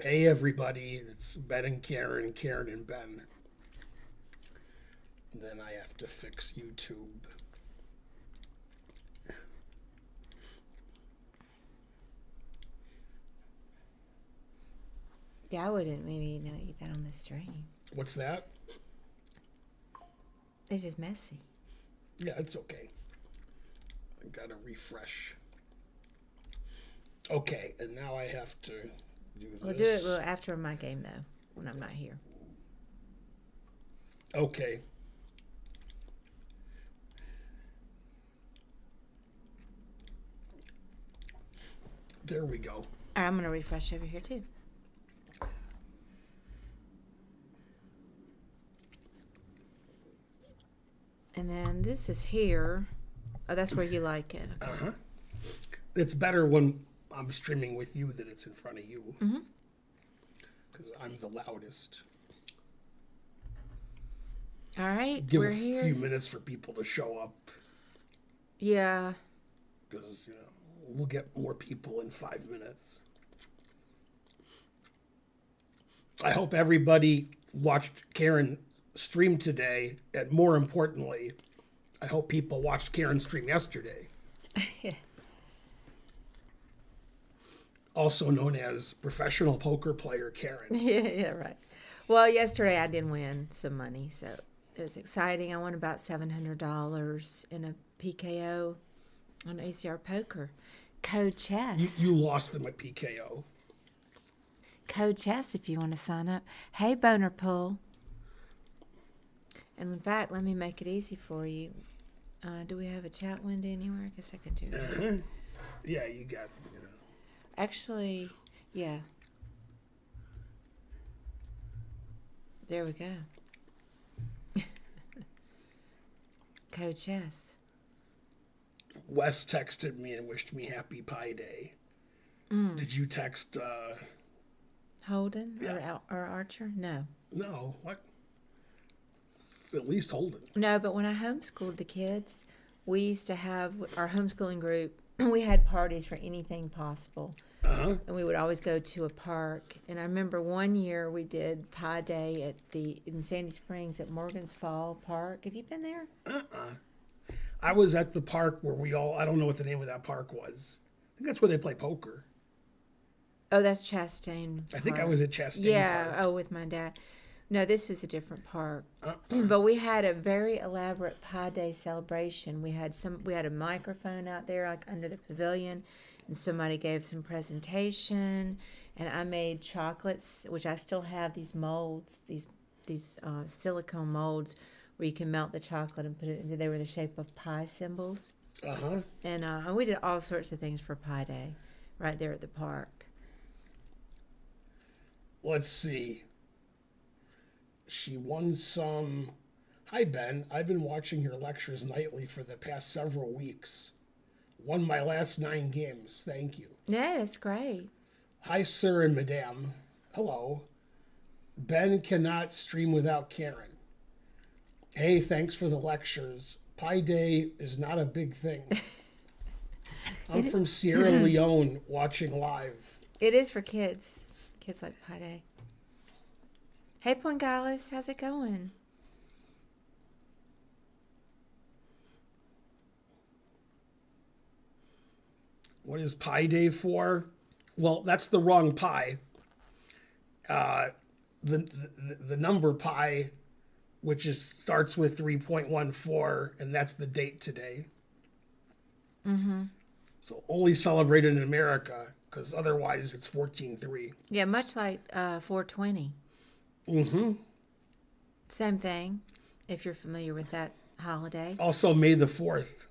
Hey everybody, it's Ben and Karen and Ben. Then I have to fix YouTube. Yeah, I wouldn't maybe eat that on the stream. What's that? It's just messy. Yeah, it's okay. I gotta refresh. Okay, and now I have to do this. We'll do it after my game though, when I'm not here. Okay. There we go. All right, I'm gonna refresh over here too. And then this is here. Oh, that's where you like it. Okay. Uh-huh. It's better when I'm streaming with you that it's in front of you. Mm-hmm. Because I'm the loudest. All right, Give we're a here. few minutes for people to show up. Yeah. Because, we'll get more people in 5 minutes. I hope everybody watched Karen stream today. And more importantly, I hope people watched Karen stream yesterday. Also known as professional poker player Karen. Yeah, right. Well, yesterday I did win some money, so it was exciting. I won about $700 in a PKO on ACR Poker. Code Chess. You lost them at PKO. Code Chess if you want to sign up. Hey, Boner Pool. And in fact, let me make it easy for you. Do we have a chat window anywhere? I guess I can do that. Uh-huh. Yeah, you got, Actually, yeah. There we go. Code Chess. Wes texted me and wished me happy Pi Day. Did you text? Holden Yeah. or Archer? No. No, what? At least Holden. No, but when I homeschooled the kids, we used to have our homeschooling group. We had parties for anything possible. Uh-huh. And we would always go to a park. And I remember one year we did Pi Day in Sandy Springs at Morgan's Fall Park. Have you been there? I was at the park where I don't know what the name of that park was. I think that's where they play poker. Oh, that's Chastain I think I Park. was at Chastain Yeah, Park. oh, with my dad. No, this was a different park. But we had a very elaborate Pi Day celebration. We had a microphone out there like under the pavilion, and somebody gave some presentation, and I made chocolates, which I still have these molds, these silicone molds where you can melt the chocolate and put it into. They were the shape of pie symbols. Uh-huh. And we did all sorts of things for Pi Day right there at the park. Let's see. She won some. Hi, Ben. I've been watching your lectures nightly for the past several weeks. Won my last 9 games. Thank you. Yeah, that's great. Hi, sir and madame. Hello. Ben cannot stream without Karen. Hey, thanks for the lectures. Pi Day is not a big thing. I'm from Sierra Leone watching live. It is for kids. Kids like Pi Day. Hey, Pongalis, how's it going? What is Pi Day for? Well, that's the wrong pi. The number pi, which starts with 3.14, and that's the date today. Mm-hmm. So only celebrated in America, because otherwise it's 14.3. Yeah, much like 420. Mm-hmm. Same thing, if you're familiar with that holiday. Also May the 4th.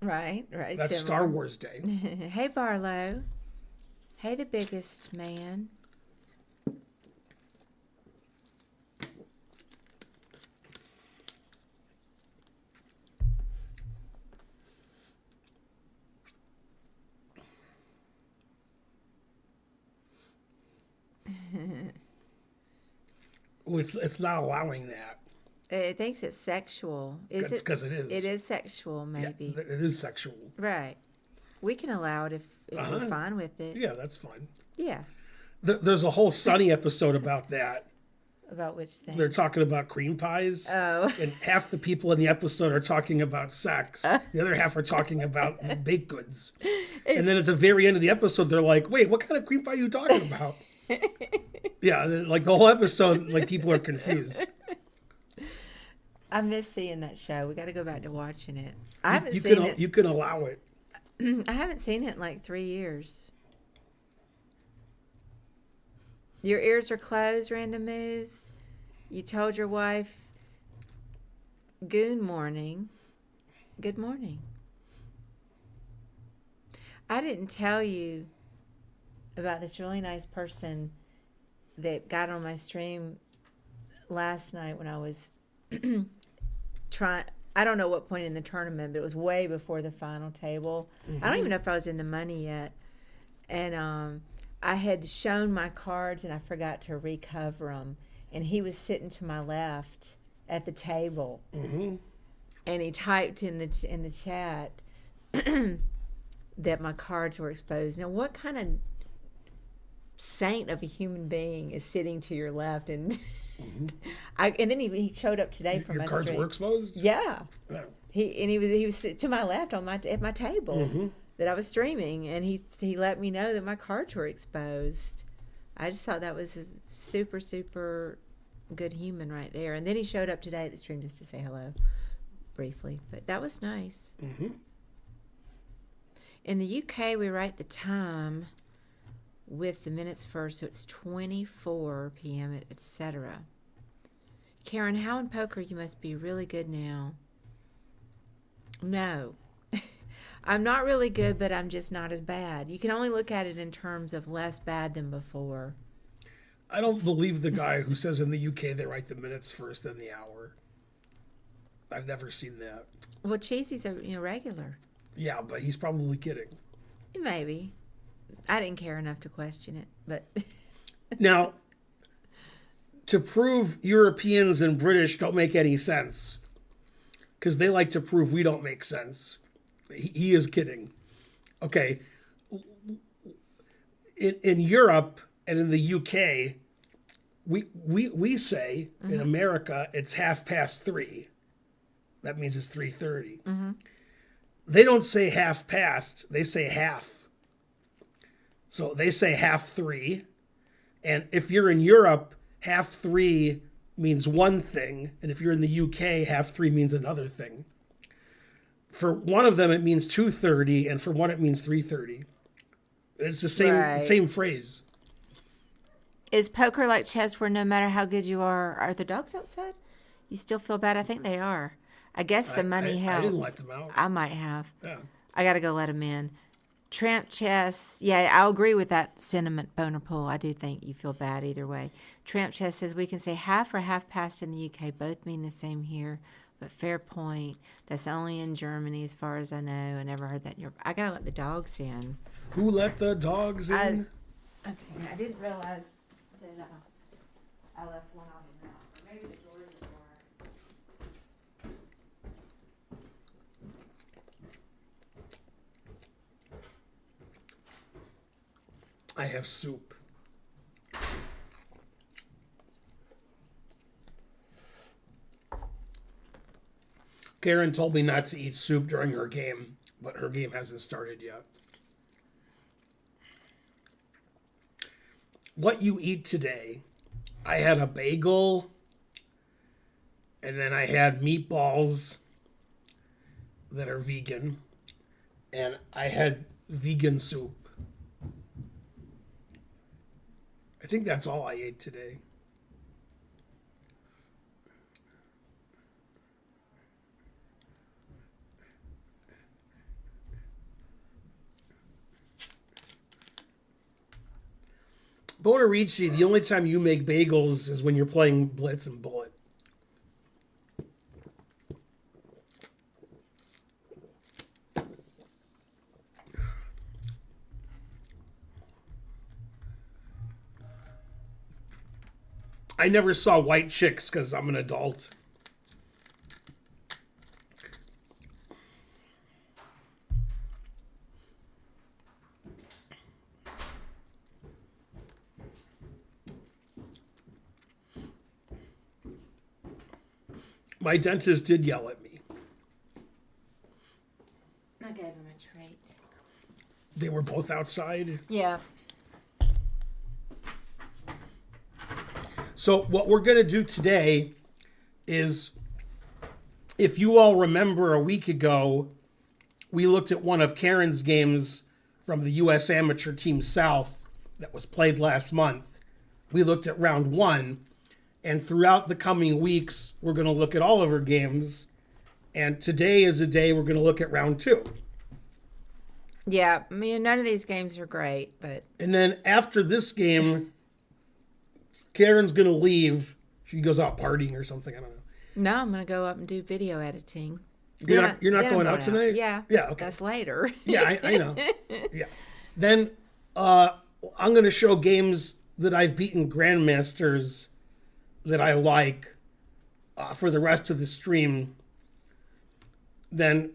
Right. That's similar. Star Wars Day. Hey, Barlow. Hey, the biggest man. Which it's not allowing that. It thinks it's sexual. Is That's it? because it is. It is sexual, maybe. Yeah, it is sexual. Right. We can allow it if we're fine with it. Yeah, that's fine. Yeah. There's a whole Sunny episode about that. About which thing? They're talking about cream pies. Oh. And half the people in the episode are talking about sex. The other half are talking about baked goods. And then at the very end of the episode, they're like, wait, what kind of cream pie are you talking about? Yeah, like the whole episode, like people are confused. I miss seeing that show. We got to go back to watching it. I haven't You seen can it. you can allow it. I haven't seen it in like 3 years. Your ears are closed, Random Moose. You told your wife, good morning. Good morning. I didn't tell you about this really nice person that got on my stream last night when I was trying. I don't know what point in the tournament, but it was way before the final table. I don't even know if I was in the money yet. And I had shown my cards and I forgot to recover them. And he was sitting to my left at the table. And he typed in the chat that my cards were exposed. Now, what kind of saint of a human being is sitting to your left? And and then he showed up today for Your my cards stream. were exposed? Yeah. Yeah. He was to my left on at my table that I was streaming, and he let me know that my cards were exposed. I just thought that was a super, super good human right there. And then he showed up today at the stream just to say hello briefly, but that was nice. In the UK, we write the time with the minutes first, so it's 24 p.m., etc. Karen, how in poker you must be really good now? No. I'm not really good, but I'm just not as bad. You can only look at it in terms of less bad than before. I don't believe the guy who says in the UK they write the minutes first, then the hour. I've never seen that. Well, Cheesy's a regular. Yeah, but he's probably kidding. Maybe. I didn't care enough to question it, but Now, to prove Europeans and British don't make any sense, because they like to prove we don't make sense. He is kidding. Okay. In Europe and in the UK, we say in America it's 3:30. That means it's 3:30. They don't say half past, they say half. So they say 3:30. And if you're in Europe, 3:30 means one thing. And if you're in the UK, 3:30 means another thing. For one of them, it means 2:30. And for one, it means 3:30. It's the same phrase. is poker like chess where no matter how good you are the dogs outside? You still feel bad? I think they are. I guess the money helps. I didn't let them out. I might have. Yeah. I got to go let them in. Tramp chess. Yeah, I'll agree with that sentiment, Boner Pool. I do think you feel bad either way. Tramp chess says we can say half or half past in the UK. Both mean the same here, but fair point. That's only in Germany as far as I know. I never heard that in Europe. I got to let the dogs in. Who let the dogs in? Okay, I didn't realize that I left one on the mouth. Or maybe the doors are ajar. I have soup. Karen told me not to eat soup during her game, but her game hasn't started yet. What you eat today? I had a bagel, and then I had meatballs that are vegan, and I had vegan soup. I think that's all I ate today. Bonarici, the only time you make bagels is when you're playing Blitz and Bullet. I never saw White Chicks because I'm an adult. My dentist did yell at me. I gave him a treat. They were both outside. Yeah. So what we're going to do today is, if you all remember a week ago, we looked at one of Karen's games from the U.S. Amateur Team South that was played last month. We looked at round 1, and throughout the coming weeks, we're going to look at all of her games. And today is a day we're going to look at round 2. Yeah, I mean, none of these games are great, but... And then after this game, Karen's going to leave. She goes out partying or something. I don't know. No, I'm going to go up and do video editing. You're not going out tonight? Yeah. Yeah, okay. That's later. Yeah, I know. Yeah. Then I'm going to show games that I've beaten grandmasters that I like for the rest of the stream. Then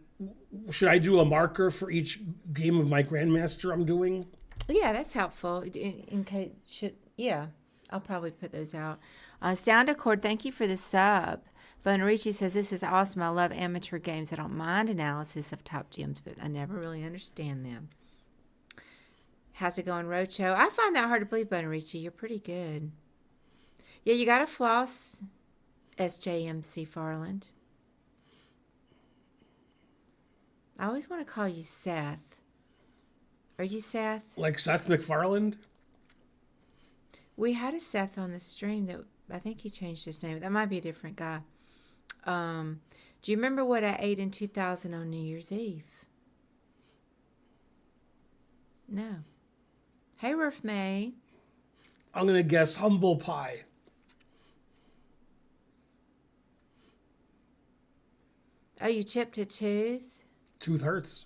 should I do a marker for each game of my grandmaster I'm doing? Yeah, that's helpful. In case yeah, I'll probably put those out. Sound Accord, thank you for the sub. Bonarici says, this is awesome. I love amateur games. I don't mind analysis of top gems, but I never really understand them. How's it going, Rocho? I find that hard to believe, Bonarici. You're pretty good. Yeah, you got to floss, SJMC Farland. I always want to call you Seth. Are you Seth? Like Seth MacFarlane? We had a Seth on the stream that I think he changed his name. That might be a different guy. Do you remember what I ate in 2000 on New Year's Eve? No. Hey, Ruth May. I'm going to guess humble pie. Oh, you chipped a tooth? Tooth hurts.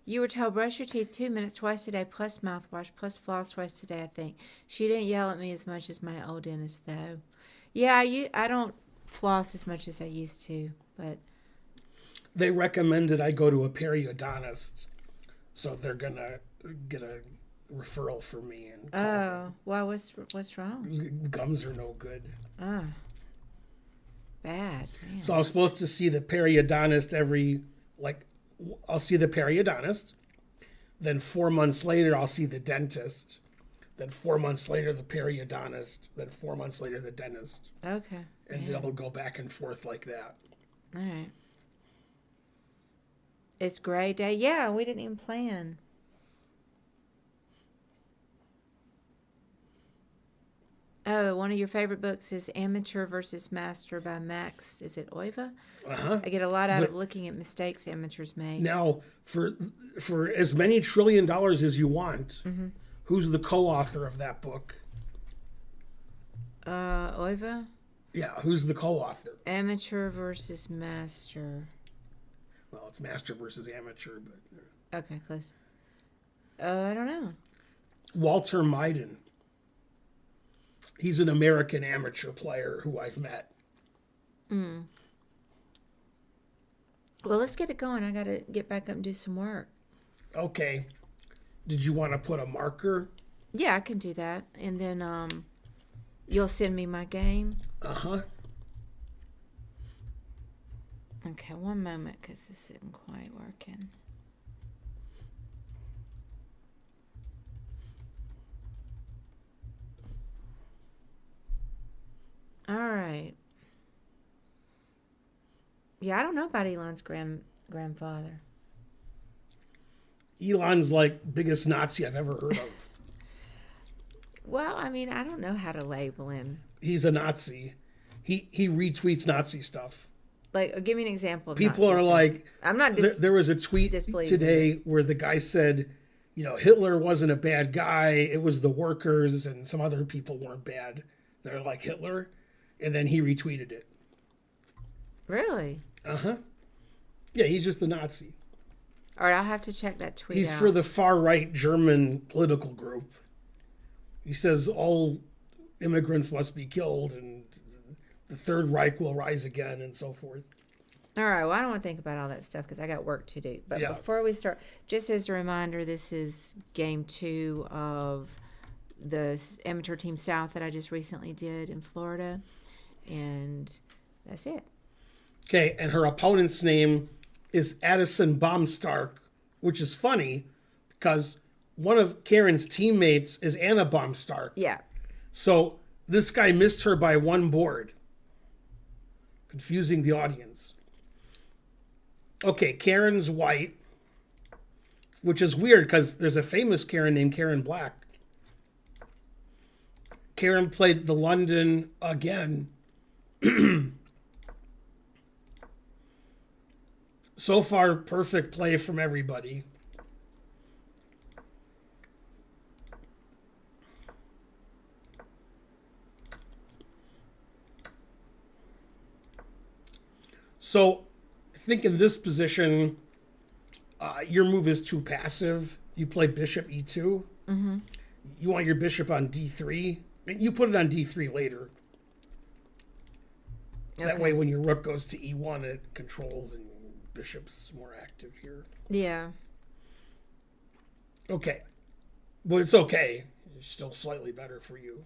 You were told brush your teeth 2 minutes twice a day, plus mouthwash, plus floss twice a day, I think. She didn't yell at me as much as my old dentist, though. Yeah, I don't floss as much as I used to, but... They recommended I go to a periodontist, so they're going to get a referral for me. And oh, why? What's wrong? Gums are no good. Ah, bad, man. So I'm supposed to see the periodontist I'll see the periodontist. Then 4 months later, I'll see the dentist. Then 4 months later, the periodontist. Then 4 months later, the dentist. Okay. And then it'll go back and forth like that. All right. It's gray day. Yeah, we didn't even plan. Oh, one of your favorite books is Amateur versus Master by Max. Is it Oiva? Uh-huh. I get a lot out of looking at mistakes amateurs make. Now, for as many $1 trillion as you want, who's the co-author of that book? Oiva? Yeah, who's the co-author? Amateur versus Master. Well, it's master versus amateur, but... Okay, close. I don't know. Walter Myden. He's an American amateur player who I've met. Well, let's get it going. I got to get back up and do some work. Okay. Did you want to put a marker? Yeah, I can do that. And then you'll send me my game. Uh-huh. Okay, one moment, because this isn't quite working. All right. Yeah, I don't know about Elon's grandfather. Elon's like biggest Nazi I've ever heard of. Well, I mean, I don't know how to label him. He's a Nazi. He retweets Nazi stuff. Like, give me an example of People Nazi are stuff. like, I'm not. there was a tweet today where the guy said, Hitler wasn't a bad guy. It was the workers and some other people weren't bad. They're like Hitler. And then he retweeted it. Really? Uh-huh. Yeah, he's just a Nazi. All right, I'll have to check that tweet out. He's for the far-right German political group. He says all immigrants must be killed and the Third Reich will rise again and so forth. All right, well, I don't want to think about all that stuff because I got work to do. But before we start, just as a reminder, this is game 2 of the Amateur Team South that I just recently did in Florida. And That's it. Okay, and her opponent's name is Addison Baumstark, which is funny because one of Karen's teammates is Anna Baumstark. Yeah. So this guy missed her by one board, confusing the audience. Okay, Karen's white, which is weird because there's a famous Karen named Karen Black. Karen played the London again. So far, perfect play from everybody. So I think in this position, your move is too passive. You play bishop e2. Mm-hmm. You want your bishop on d3. You put it on d3 later. That Okay. way, when your rook goes to e1, it controls and bishop's more active here. Yeah. Okay. But it's okay. It's still slightly better for you.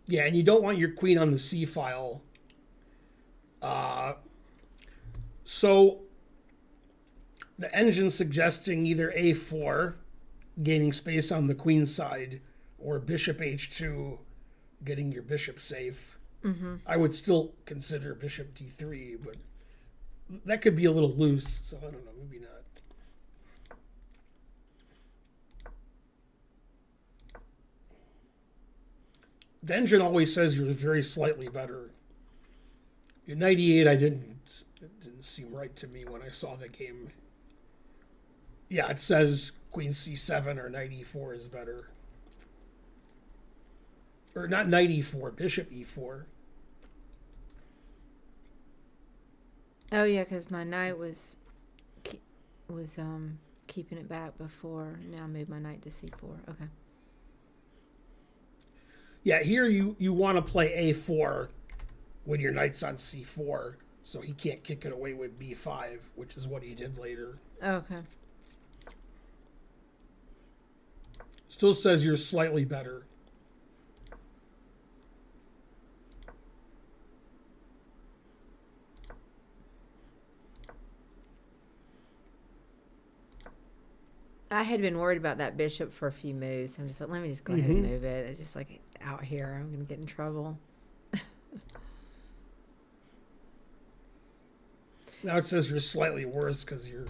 Yeah, and you don't want your queen on the c file. So the engine's suggesting either a4, gaining space on the queen side, or bishop h2, getting your bishop safe. Mm-hmm. I would still consider bishop d3, but that could be a little loose, so I don't know, maybe not. The engine always says you're very slightly better. Your knight e8, it didn't seem right to me when I saw the game. Yeah, it says queen c7 or knight e4 is better. Or not knight e4, bishop e4. Oh yeah, because my knight was keeping it back before. Now I moved my knight to c4. Okay. Yeah, here you want to play a4 when your knight's on c4, so he can't kick it away with b5, which is what he did later. Okay. Still says you're slightly better. I had been worried about that bishop for a few moves. I'm just like, let me just go ahead and move it. It's just like out here, I'm going to get in trouble. Now it says you're slightly worse because your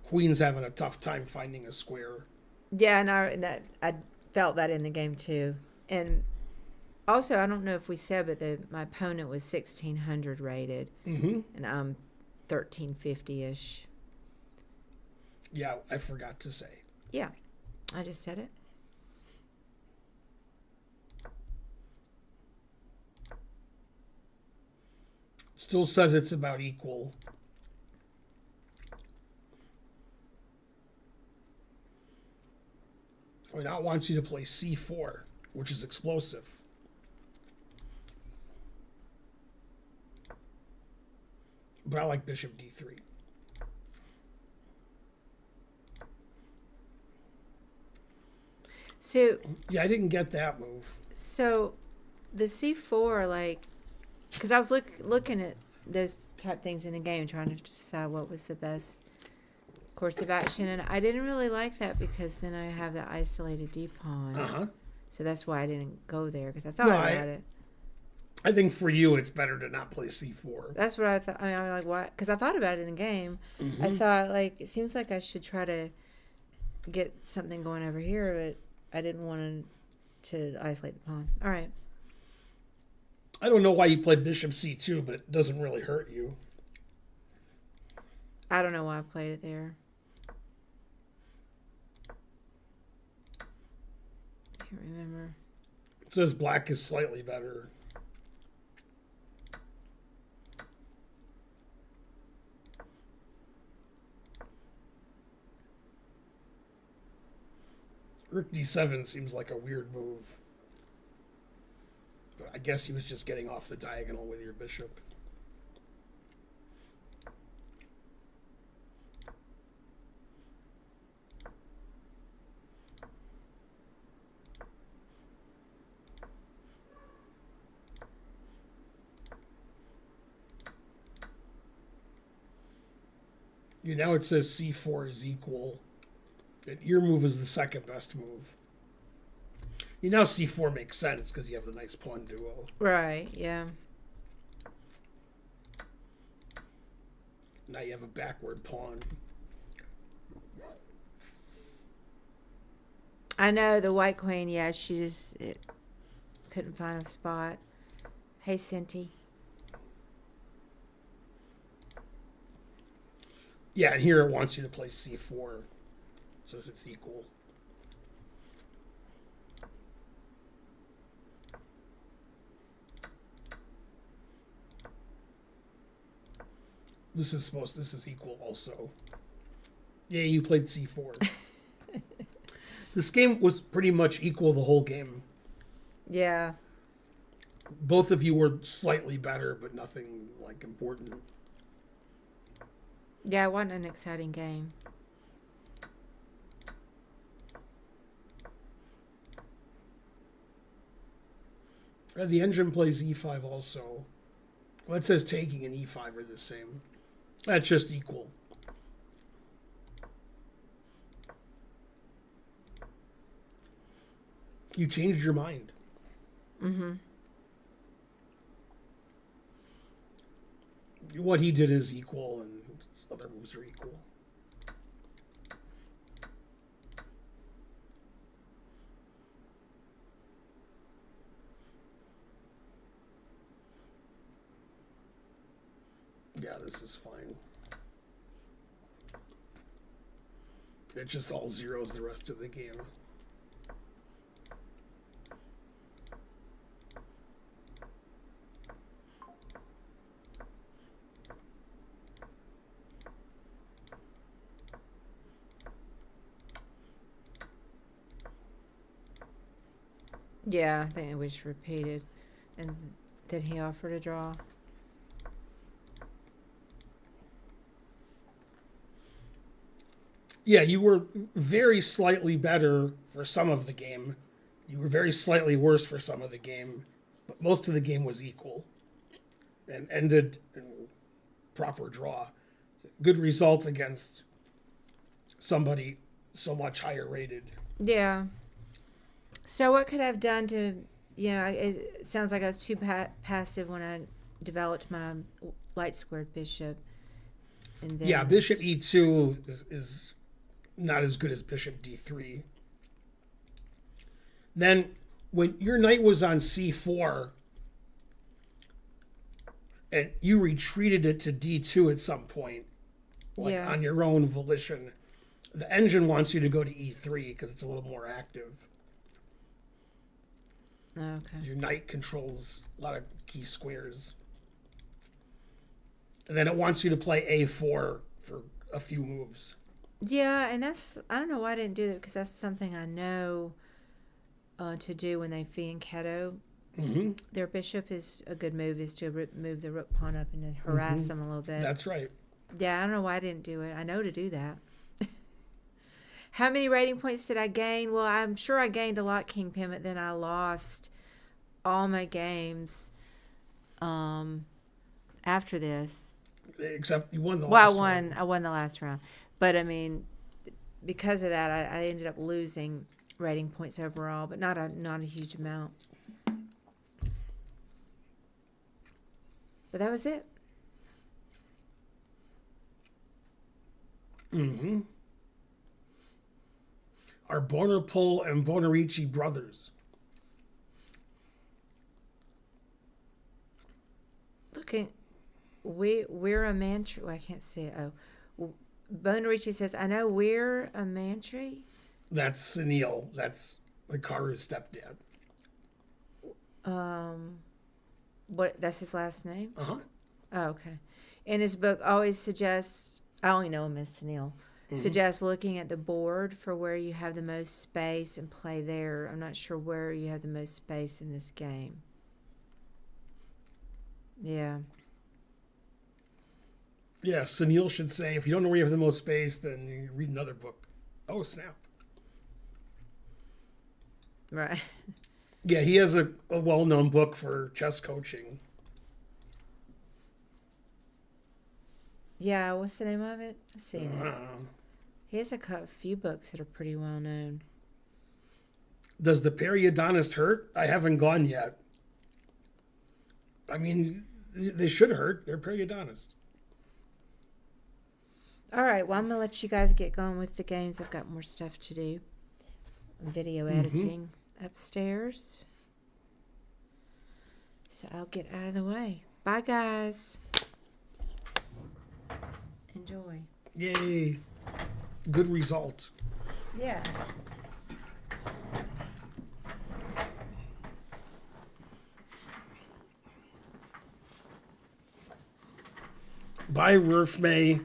queen's having a tough time finding a square. Yeah, and I felt that in the game too. And also, I don't know if we said, but my opponent was 1600 rated, Mm-hmm. and I'm 1350-ish. Yeah, I forgot to say. Yeah, I just said it. Still says it's about equal. Or now it wants you to play c4, which is explosive. But I like bishop d3. So Yeah, I didn't get that move. the c4, like, because I was looking at those type things in the game, trying to decide what was the best course of action, and I didn't really like that because then I have the isolated d pawn. Uh-huh. So that's why I didn't go there, because I thought No, about it. I think for you it's better to not play c4. That's what I thought. I mean, I was like, what? Because I thought about it in the game. Mm-hmm. I thought, like, it seems like I should try to get something going over here, but I didn't want to isolate the pawn. All right. I don't know why you play bishop c2, but it doesn't really hurt you. I don't know why I played it there. Can't remember. It says black is slightly better. Rook d7 seems like a weird move. But I guess he was just getting off the diagonal with your bishop. Now it says c4 is equal. And your move is the second best move. Now c4 makes sense because you have the nice pawn duo. Right, yeah. Now you have a backward pawn. I know the white queen, yeah, couldn't find a spot. Hey, Cinti. Yeah, and here it wants you to play c4. Says it's equal. This is equal also. Yeah, you played c4. This game was pretty much equal the whole game. Yeah. Both of you were slightly better, but nothing like important. Yeah, it wasn't an exciting game. The engine plays e5 also. Well, it says taking and e5 are the same. That's just equal. You changed your mind. Mm-hmm. What he did is equal, and other moves are equal. Yeah, this is fine. It's just all zeros the rest of the game. Yeah, I think it was repeated. And then he offered a draw. Yeah, you were very slightly better for some of the game. You were very slightly worse for some of the game. But most of the game was equal. And ended in proper draw. Good result against somebody so much higher rated. Yeah. So what could I have done to, it sounds like I was too passive when I developed my light squared bishop. And then Yeah, bishop e2 is not as good as bishop d3. Then when your knight was on c4 and you retreated it to d2 at some point, like on your own volition, the engine wants you to go to e3 because it's a little more active. Okay. Your knight controls a lot of key squares. And then it wants you to play a4 for a few moves. Yeah, and I don't know why I didn't do that, because that's something I know to do when they fianchetto. Mm-hmm. Their bishop is a good move, is to move the rook pawn up and to harass them a little bit. That's right. Yeah, I don't know why I didn't do it. I know to do that. How many rating points did I gain? Well, I'm sure I gained a lot, King Pim, but then I lost all my games after this. Except you won the last one. I won the last round. But, I mean, because of that, I ended up losing rating points overall, but not a huge amount. But that was it. Mm-hmm. Are Bonapole and Bonarici brothers? Looking, we're a Mantry. Well, I can't see it. Oh, Bonarici says, I know we're a Mantry. That's Sunil. That's Hikaru's stepdad. What? That's his last name? Uh-huh. Oh, okay. In his book, always suggests, I only know him as Sunil, suggests looking at the board for where you have the most space and play there. I'm not sure where you have the most space in this game. Yeah. Yeah, Sunil should say, if you don't know where you have the most space, then you read another book. Oh, snap. Right. Yeah, he has a well-known book for chess coaching. Yeah, what's the name of it? I've seen it. Uh, He has a few books that are pretty well known. does the periodontist hurt? I haven't gone yet. I mean, they should hurt. They're periodontists. All right, well, I'm going to let you guys get going with the games. I've got more stuff to do. Video editing upstairs. So I'll get out of the way. Bye, guys. Enjoy. Yay. Good result. Yeah. Bye, Rurf May.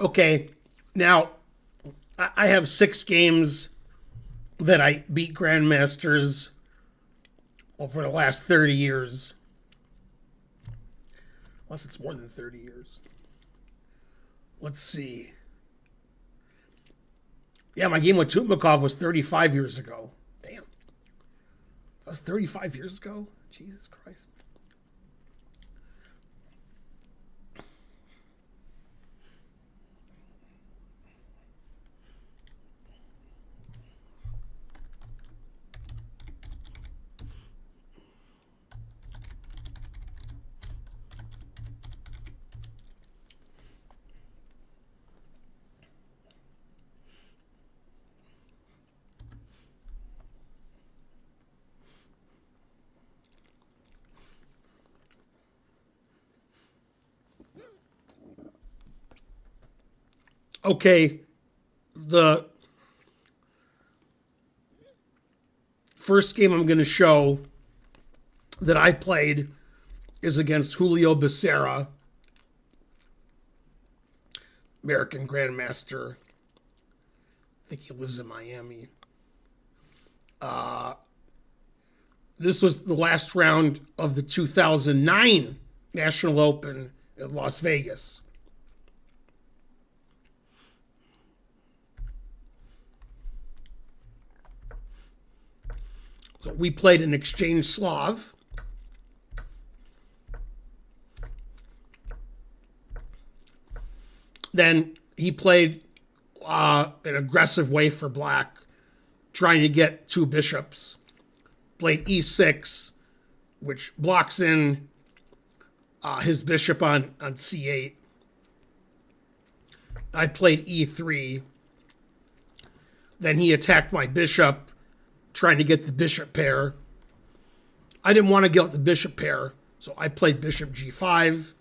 Okay, now I have 6 games that I beat Grandmasters over the last 30 years. Unless it's more than 30 years. Let's see. Yeah, my game with Tutmakov was 35 years ago. Damn. That was 35 years ago? Jesus Christ. Okay, the first game I'm going to show that I played is against Julio Becerra, American Grandmaster. I think he lives in Miami. This was the last round of the 2009 National Open in Las Vegas. So we played an exchange Slav. Then he played an aggressive way for black, trying to get 2 bishops. Played e6, which blocks in his bishop on c8. I played e3. Then he attacked my bishop, trying to get the bishop pair. I didn't want to get the bishop pair, so I played bishop g5.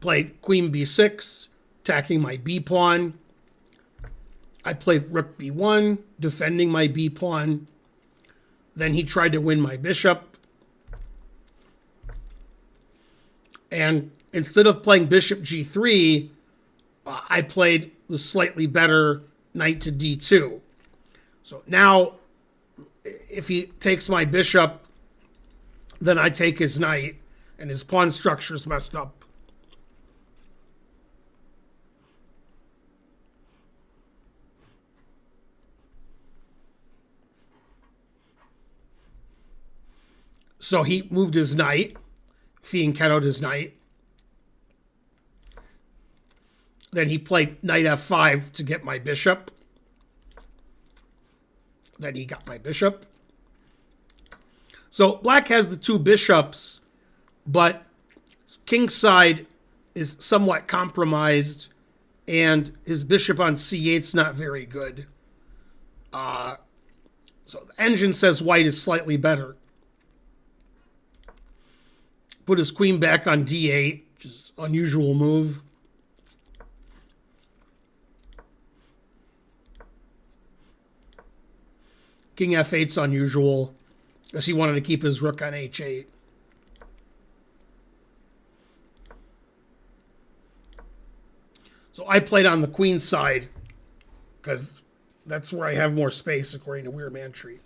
Played queen b6, attacking my b pawn. I played rook b1, defending my b pawn. Then he tried to win my bishop. And instead of playing bishop g3, I played the slightly better knight to d2. So now, if he takes my bishop, then I take his knight, and his pawn structure is messed up. So he moved his knight, fianchettoed his knight. Then he played knight f5 to get my bishop. Then he got my bishop. So black has the 2 bishops, but king's side is somewhat compromised, and his bishop on c8 is not very good. So the engine says white is slightly better. Put his queen back on d8, which is an unusual move. King f8's unusual, because he wanted to keep his rook on h8. So I played on the queen side, because that's where I have more space, according to Weird Man Tree.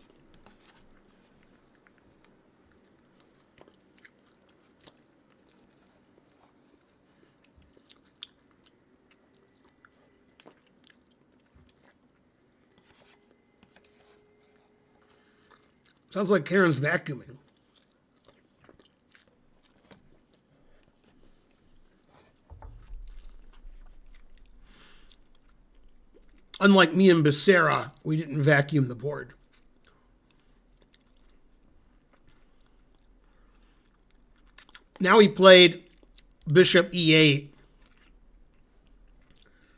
Sounds like Karen's vacuuming. Unlike me and Becerra, we didn't vacuum the board. Now he played Bishop E8,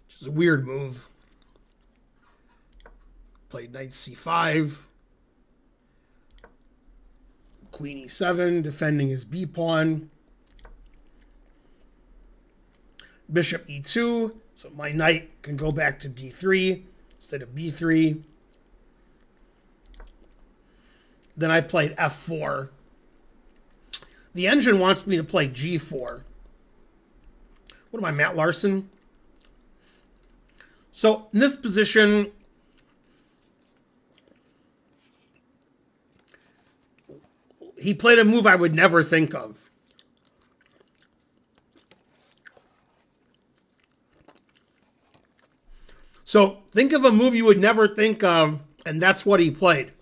which is a weird move. Played Knight C5. Queen E7, defending his B pawn. Bishop E2, so my knight can go back to D3 instead of B3. Then I played F4. The engine wants me to play G4. What am I, Matt Larson? So in this position, he played a move I would never think of. So think of a move you would never think of, and that's what he played.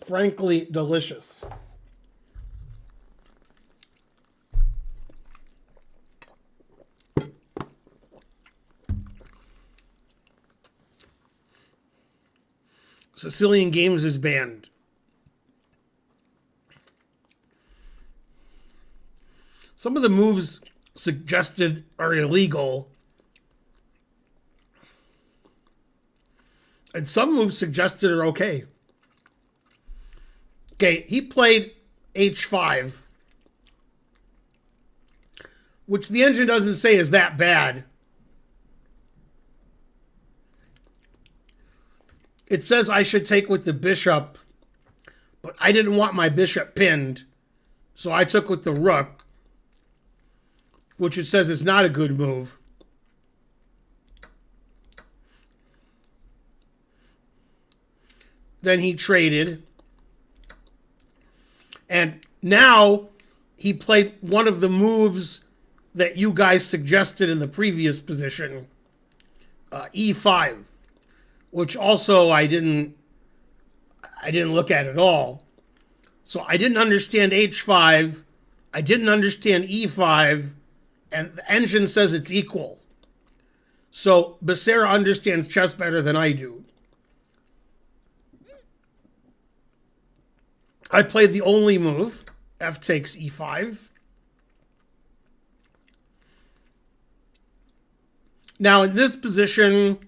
Frankly, delicious. Sicilian Games is banned. Some of the moves suggested are illegal. And some moves suggested are okay. Okay, he played H5, which the engine doesn't say is that bad. It says I should take with the bishop, but I didn't want my bishop pinned, so I took with the rook, which it says is not a good move. Then he traded. And now he played one of the moves that you guys suggested in the previous position, E5, which also I didn't look at all. So I didn't understand H5, I didn't understand E5, and the engine says it's equal. So Becerra understands chess better than I do. I played the only move, F takes E5. Now in this position,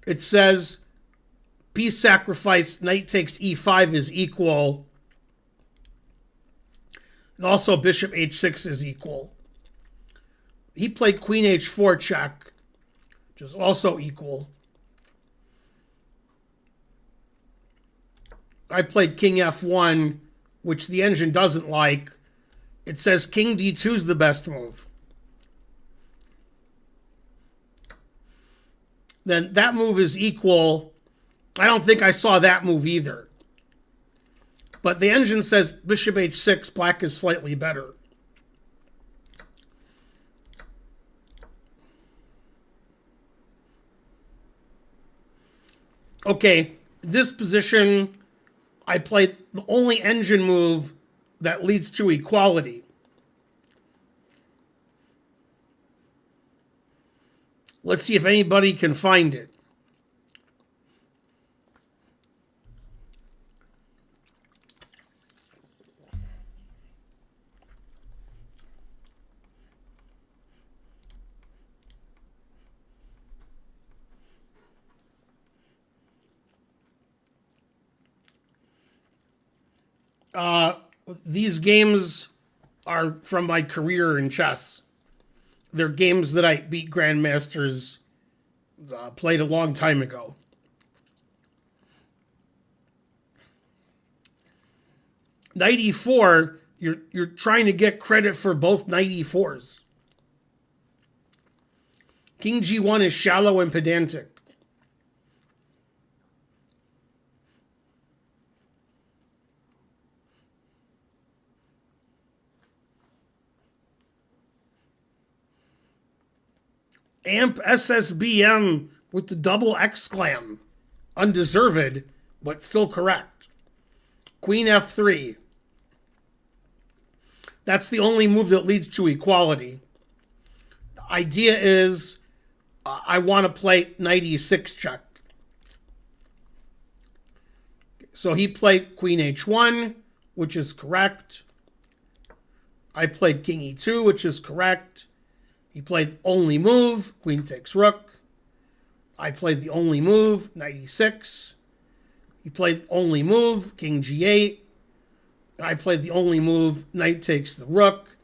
it says piece sacrifice, knight takes E5 is equal. And also bishop H6 is equal. He played queen H4 check, which is also equal. I played king F1, which the engine doesn't like. It says king D2 is the best move. Then that move is equal. I don't think I saw that move either. But the engine says bishop H6, black is slightly better. Okay, this position, I played the only engine move that leads to equality. Let's see if anybody can find it. These games are from my career in chess. They're games that I beat grandmasters, played a long time ago. Knight e4, you're trying to get credit for both knight e4s. King G1 is shallow and pedantic. Amp SSBM with the double exclam. Undeserved, but still correct. Queen F3. That's the only move that leads to equality. The idea is I want to play knight e6 check. So he played queen h1, which is correct. I played king e2, which is correct. He played only move, queen takes rook. I played the only move, knight e6. He played only move, king g8. I played the only move, knight takes the rook.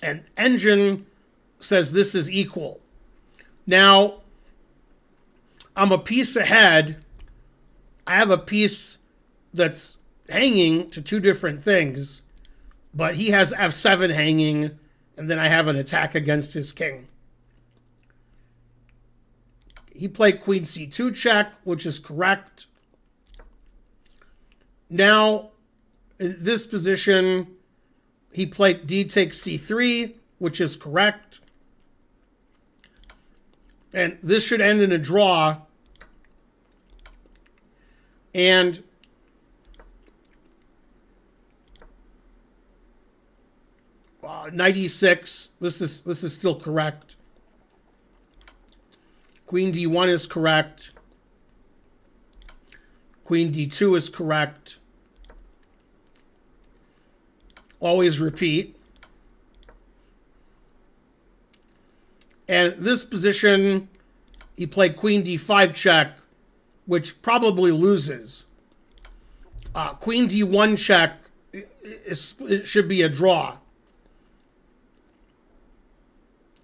And Engine says this is equal. Now, I'm a piece ahead. I have a piece that's hanging to two different things, but he has f7 hanging, and then I have an attack against his king. He played queen c2 check, which is correct. Now, in this position, he played d takes c3, which is correct. And this should end in a draw. And knight e6, this is still correct. Queen d1 is correct. Queen d2 is correct. Always repeat. And this position, he played queen d5 check, which probably loses. Queen d1 check, it should be a draw.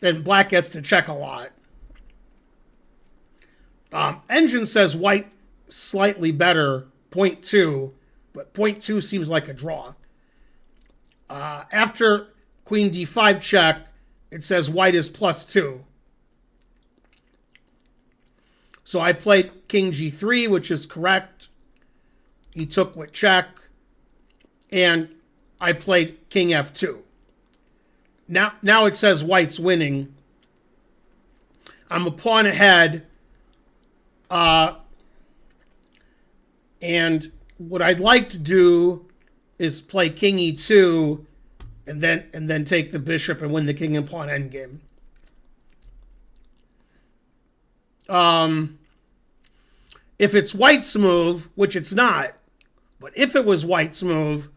And black gets to check a lot. Engine says white slightly better, 0.2, but 0.2 seems like a draw. After queen d5 check, it says white is +2. So I played king g3, which is correct. He took with check. And I played king f2. Now it says white's winning. I'm a pawn ahead. And what I'd like to do is play king e2 and then take the bishop and win the king and pawn endgame. If it's white's move, which it's not, but if it was white's move,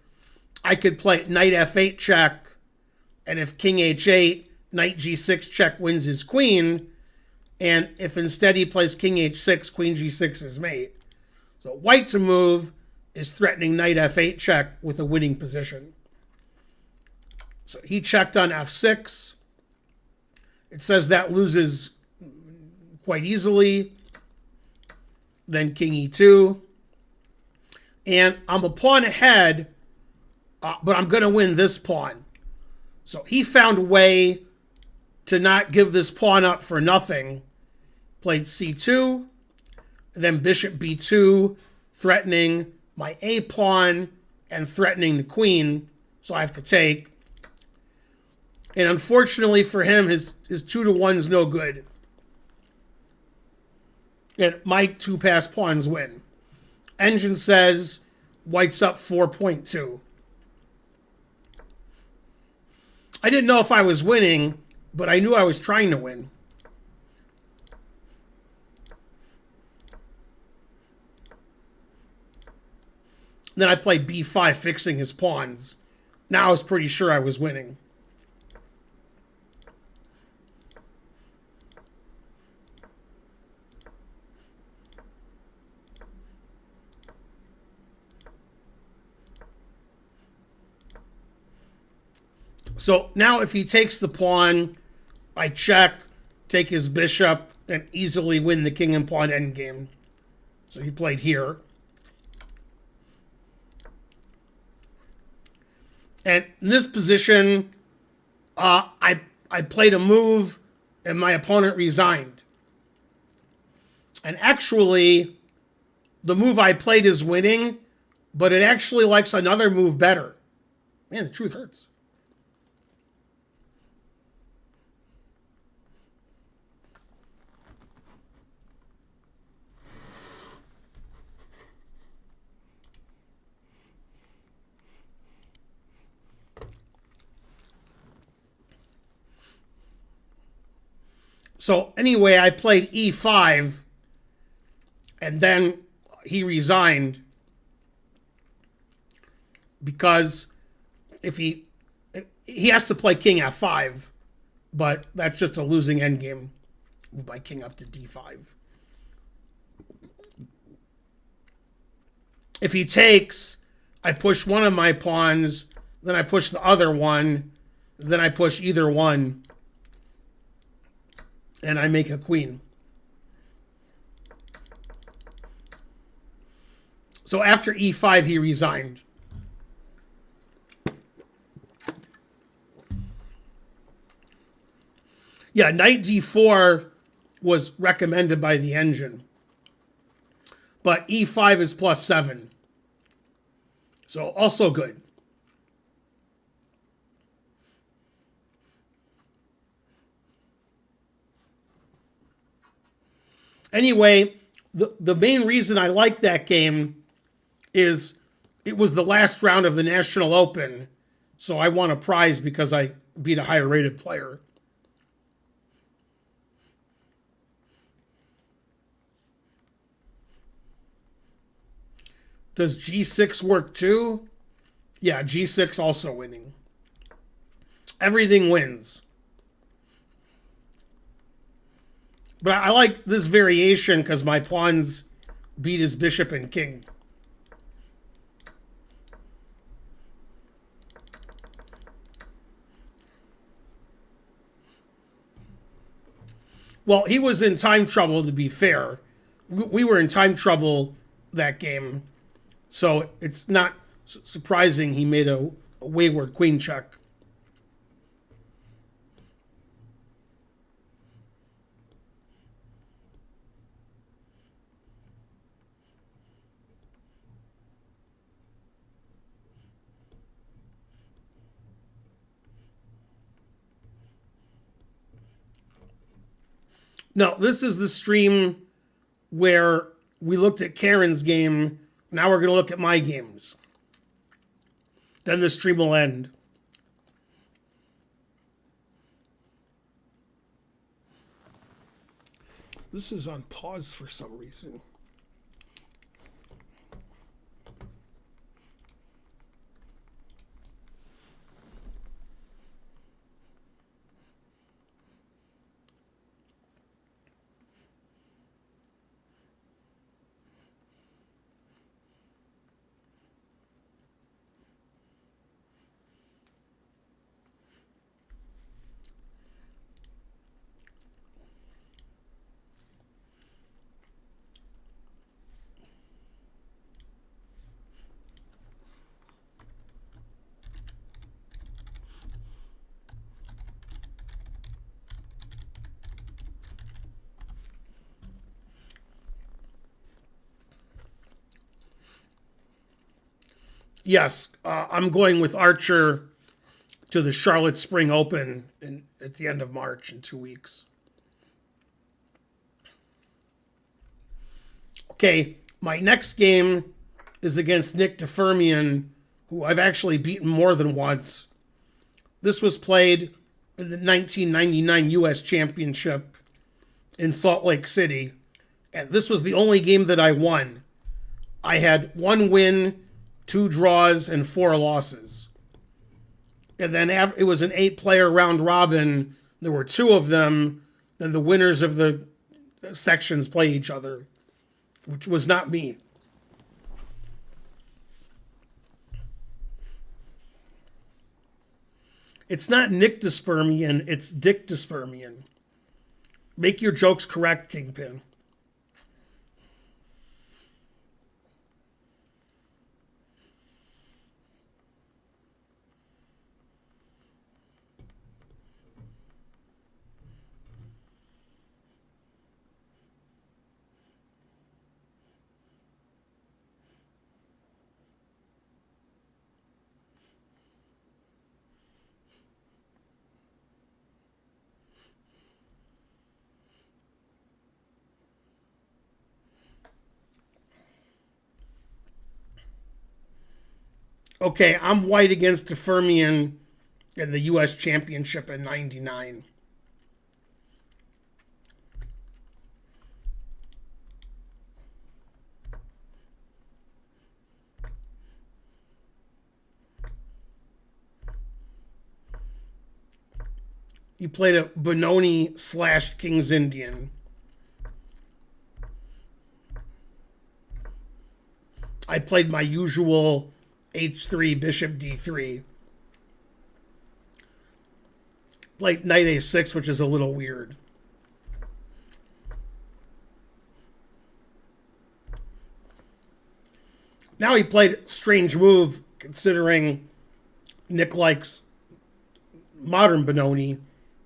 I could play knight f8 check, and if king h8, knight g6 check wins his queen, and if instead he plays king h6, queen g6 is mate. So white to move is threatening knight f8 check with a winning position. So he checked on f6. It says that loses quite easily. Then king e2. And I'm a pawn ahead, but I'm going to win this pawn. So he found a way to not give this pawn up for nothing. Played c2, then bishop b2, threatening my a pawn and threatening the queen. So I have to take. And unfortunately for him, his 2-1 is no good. And my two passed pawns win. Engine says white's up 4.2. I didn't know if I was winning, but I knew I was trying to win. Then I played b5, fixing his pawns. Now I was pretty sure I was winning. So now if he takes the pawn, I check, take his bishop, and easily win the king and pawn endgame. So he played here. And in this position, I played a move, and my opponent resigned. And actually, the move I played is winning, but it actually likes another move better. Man, the truth hurts. So anyway, I played e5, and then he resigned because if he has to play king f5, but that's just a losing endgame. Move my king up to d5. If he takes, I push one of my pawns, then I push the other one, then I push either one, and I make a queen. So after e5, he resigned. Yeah, knight d4 was recommended by the engine. But e5 is +7. So also good. Anyway, the main reason I like that game is it was the last round of the National Open. So I won a prize because I beat a higher rated player. Does g6 work too? Yeah, g6 also winning. Everything wins. But I like this variation because my pawns beat his bishop and king. Well, he was in time trouble, to be fair. We were in time trouble that game. So it's not surprising he made a wayward queen check. No, this is the stream where we looked at Karen's game. Now we're going to look at my games. Then the stream will end. This is on pause for some reason. Yes, I'm going with Archer to the Charlotte Spring Open at the end of March in 2 weeks. Okay, my next game is against Nick DeFermian, who I've actually beaten more than once. This was played in the 1999 U.S. Championship in Salt Lake City, and this was the only game that I won. I had 1 win, 2 draws, and 4 losses. And then it was an 8-player round robin. There were 2 of them. Then the winners of the sections play each other, which was not me. It's not Nick Dispermian, it's Dick Dispermian. Make your jokes correct, Kingpin. Okay, I'm white against Defermian in the U.S. Championship in '99. He played a Benoni / King's Indian. I played my usual H3, Bishop D3. Played Knight A6, which is a little weird. Now he played a strange move, considering Nick likes modern Benoni.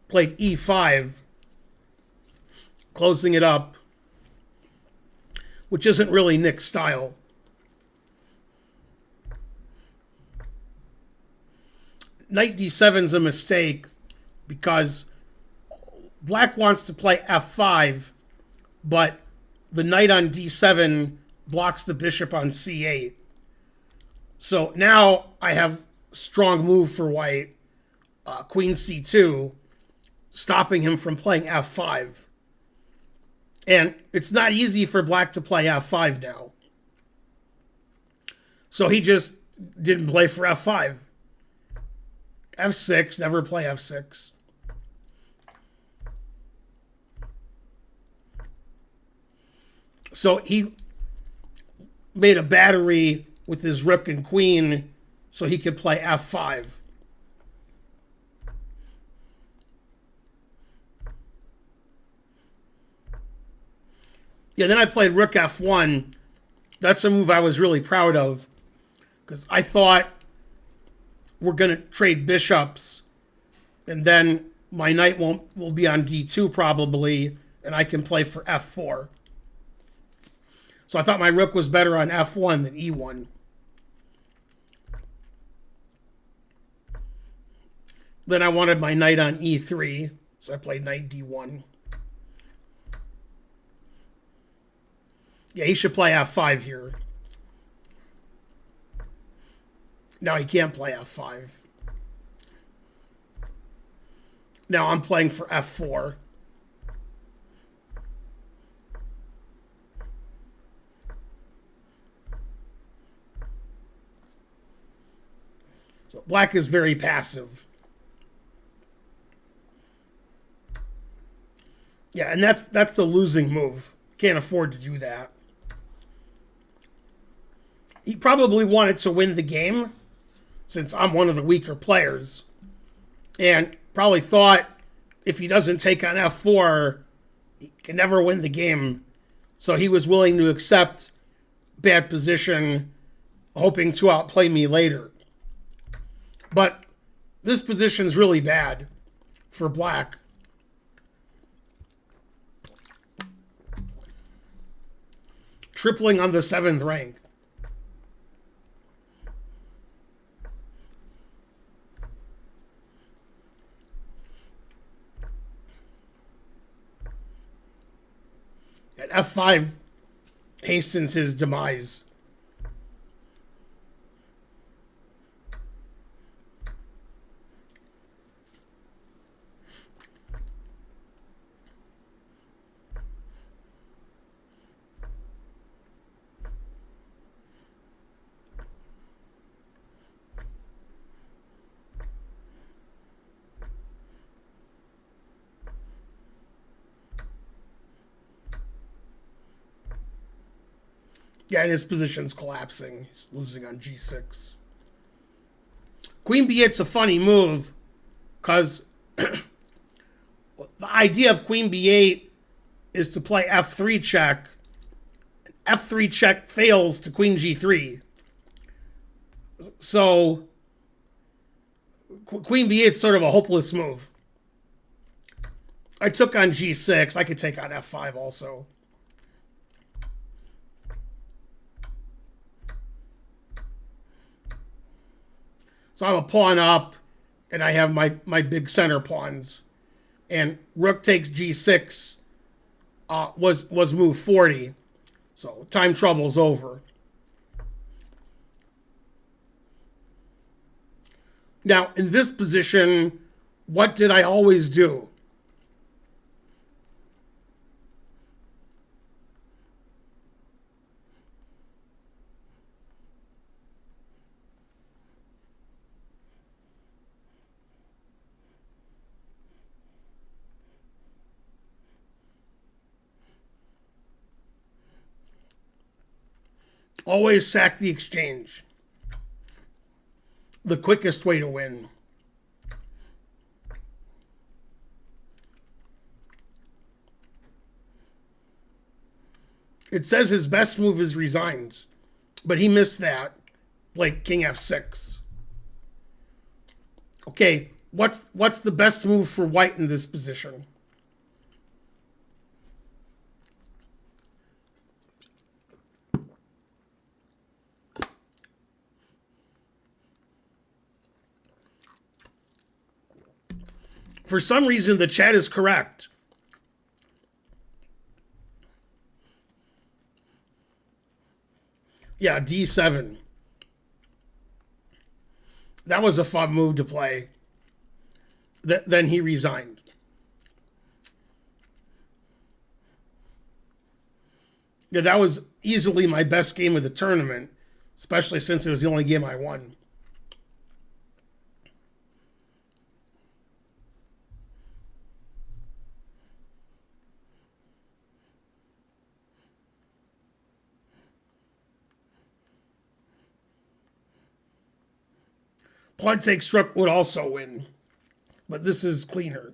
Played E5, closing it up, which isn't really Nick's style. Knight D7 is a mistake because black wants to play F5, but the knight on D7 blocks the bishop on C8. So now I have strong move for white, Queen C2, stopping him from playing F5. And it's not easy for black to play F5 now. So he just didn't play for F5. F6, never play F6. So he made a battery with his rook and queen so he could play F5. Yeah, then I played rook F1. That's a move I was really proud of because I thought we're going to trade bishops and then my knight will be on D2 probably and I can play for F4. So I thought my rook was better on F1 than E1. Then I wanted my knight on E3, so I played knight D1. Yeah, he should play F5 here. Now he can't play F5. Now I'm playing for F4. So black is very passive. Yeah, and that's the losing move. Can't afford to do that. He probably wanted to win the game since I'm one of the weaker players. And probably thought if he doesn't take on F4, he can never win the game. So he was willing to accept bad position, hoping to outplay me later. But this position is really bad for black. Tripling on the 7th rank. And F5 hastens his demise. Yeah, and his position's collapsing. He's losing on G6. Queen B8's a funny move because the idea of Queen B8 is to play F3 check. F3 check fails to Queen G3. So Queen B8 is sort of a hopeless move. I took on G6. I could take on F5 also. So I'm a pawn up, and I have my big center pawns. And rook takes G6 was move 40. So time trouble's over. Now, in this position, what did I always do? Always sack the exchange. The quickest way to win. It says his best move is resigns, but he missed that. Like king f6. Okay, what's the best move for white in this position? For some reason, the chat is correct. Yeah, d7. That was a fun move to play. Then he resigned. Yeah, that was easily my best game of the tournament, especially since it was the only game I won. Pawn takes rook would also win, but this is cleaner.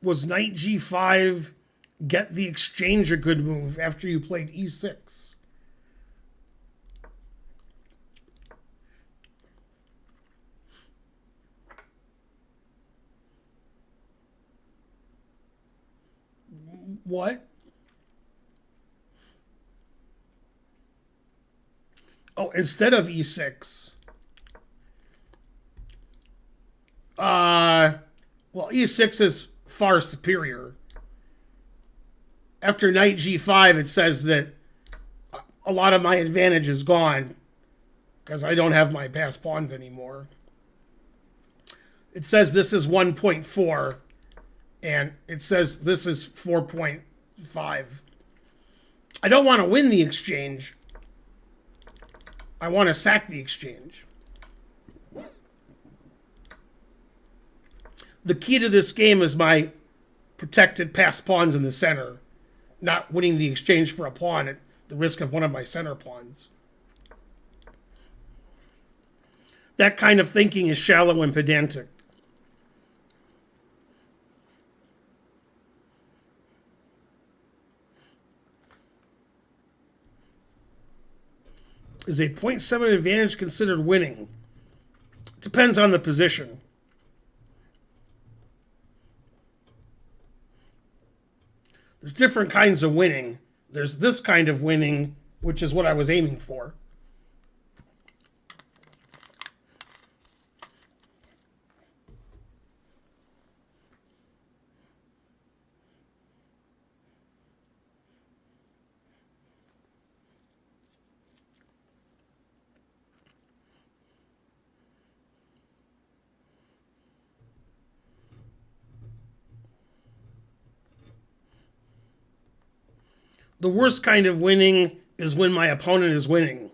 Was knight g5 get the exchange a good move after you played e6? What? Oh, instead of e6. Well, e6 is far superior. After knight g5, it says that a lot of my advantage is gone because I don't have my passed pawns anymore. It says this is 1.4, and it says this is 4.5. I don't want to win the exchange. I want to sack the exchange. The key to this game is my protected passed pawns in the center, not winning the exchange for a pawn at the risk of one of my center pawns. That kind of thinking is shallow and pedantic. Is a 0.7 advantage considered winning? It depends on the position. There's different kinds of winning. There's this kind of winning, which is what I was aiming for. The worst kind of winning is when my opponent is winning.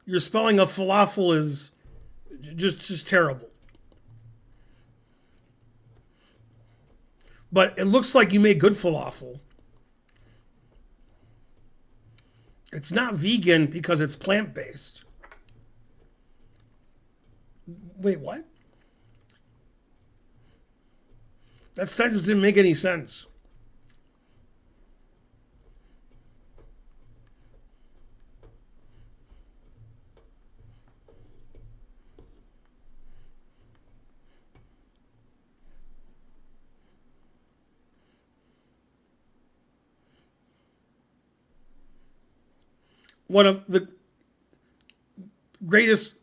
Your spelling of falafel is just terrible. But it looks like you made good falafel. It's not vegan because it's plant-based. Wait, what? That sentence didn't make any sense. One of the greatest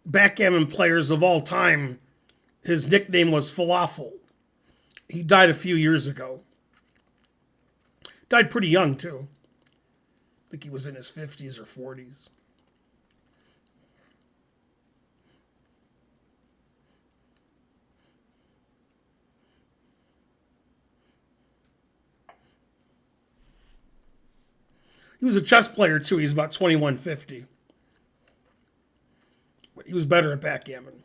backgammon players of all time, his nickname was Falafel. He died a few years ago. Died pretty young, too. I think he was in his 50s or 40s. He was a chess player, too. He's about 2150. But he was better at backgammon.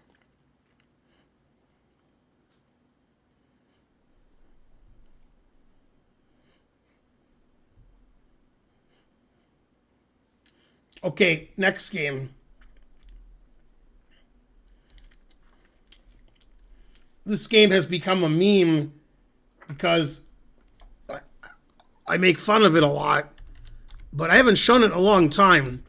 Okay, next game. This game has become a meme because I make fun of it a lot, but I haven't shown it in a long time.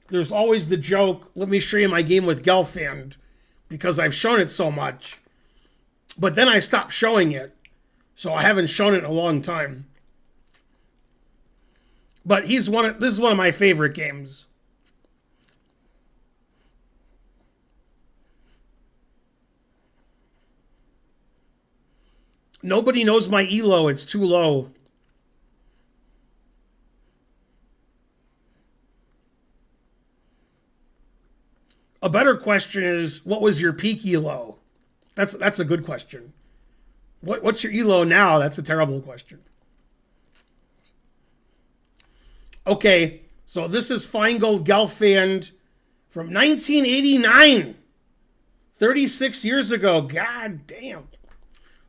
There's always the joke, let me show you my game with Gelfand, because I've shown it so much. But then I stopped showing it, so I haven't shown it in a long time. But this is one of my favorite games. Nobody knows my ELO, it's too low. A better question is, what was your peak ELO? That's a good question. What's your ELO now? That's a terrible question. Okay, so this is Feingold Gelfand from 1989. 36 years ago. God damn. It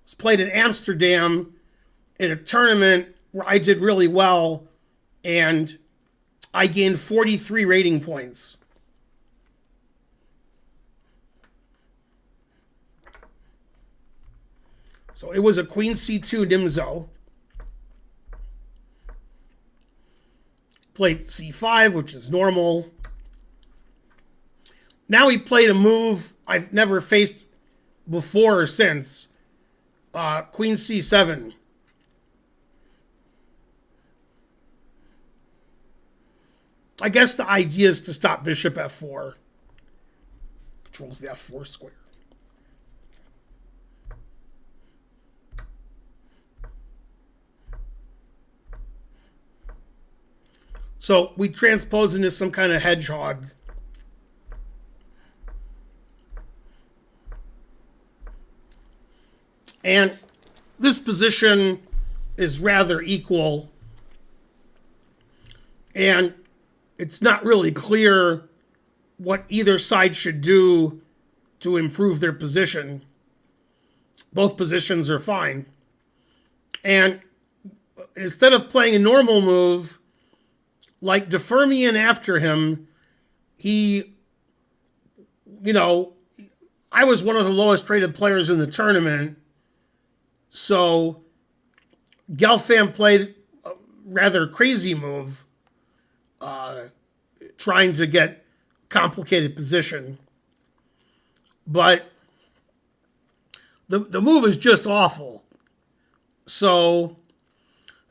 was played in Amsterdam in a tournament where I did really well, and I gained 43 rating points. So it was a Queen C2 Nimzo. Played C5, which is normal. Now he played a move I've never faced before or since. Queen C7. I guess the idea is to stop bishop F4. Controls the F4 square. So we transpose into some kind of hedgehog. And this position is rather equal. And it's not really clear what either side should do to improve their position. Both positions are fine. And instead of playing a normal move, like defer me in after him, I was one of the lowest rated players in the tournament. So Gelfand played a rather crazy move, trying to get complicated position. But the move is just awful. So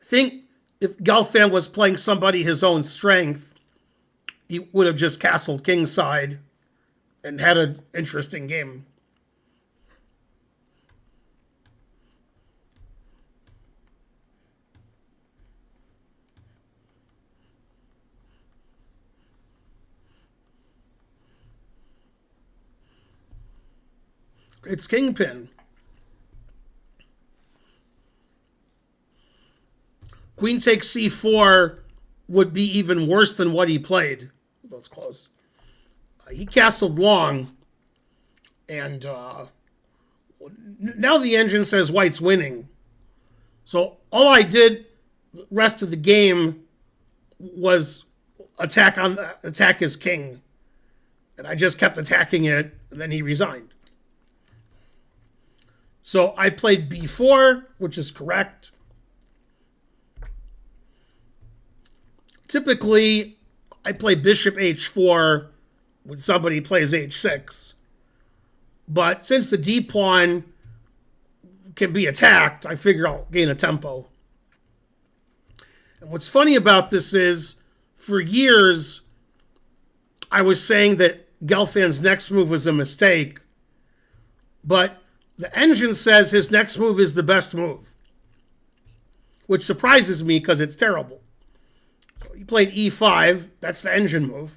I think if Gelfand was playing somebody his own strength, he would have just castled kingside and had an interesting game. It's kingpin. Queen takes c4 would be even worse than what he played. That's close. He castled long, and now the engine says white's winning. So all I did the rest of the game was attack his king. And I just kept attacking it, and then he resigned. So I played b4, which is correct. Typically, I play bishop h4 when somebody plays h6. But since the d-pawn can be attacked, I figure I'll gain a tempo. And what's funny about this is, for years, I was saying that Gelfand's next move was a mistake, but the engine says his next move is the best move, which surprises me because it's terrible. So he played e5. That's the engine move.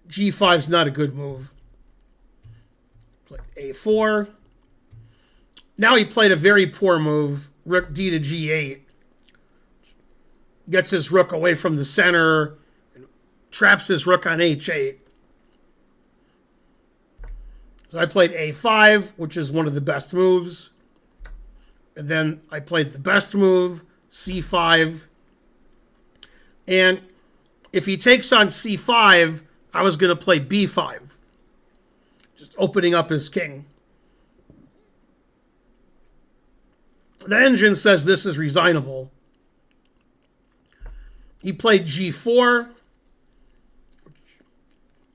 g5's not a good move. Played a4. Now he played a very poor move, rook d to g8. Gets his rook away from the center, and traps his rook on h8. So I played a5, which is one of the best moves. And then I played the best move, c5. And if he takes on c5, I was going to play b5, just opening up his king. The engine says this is resignable. He played g4.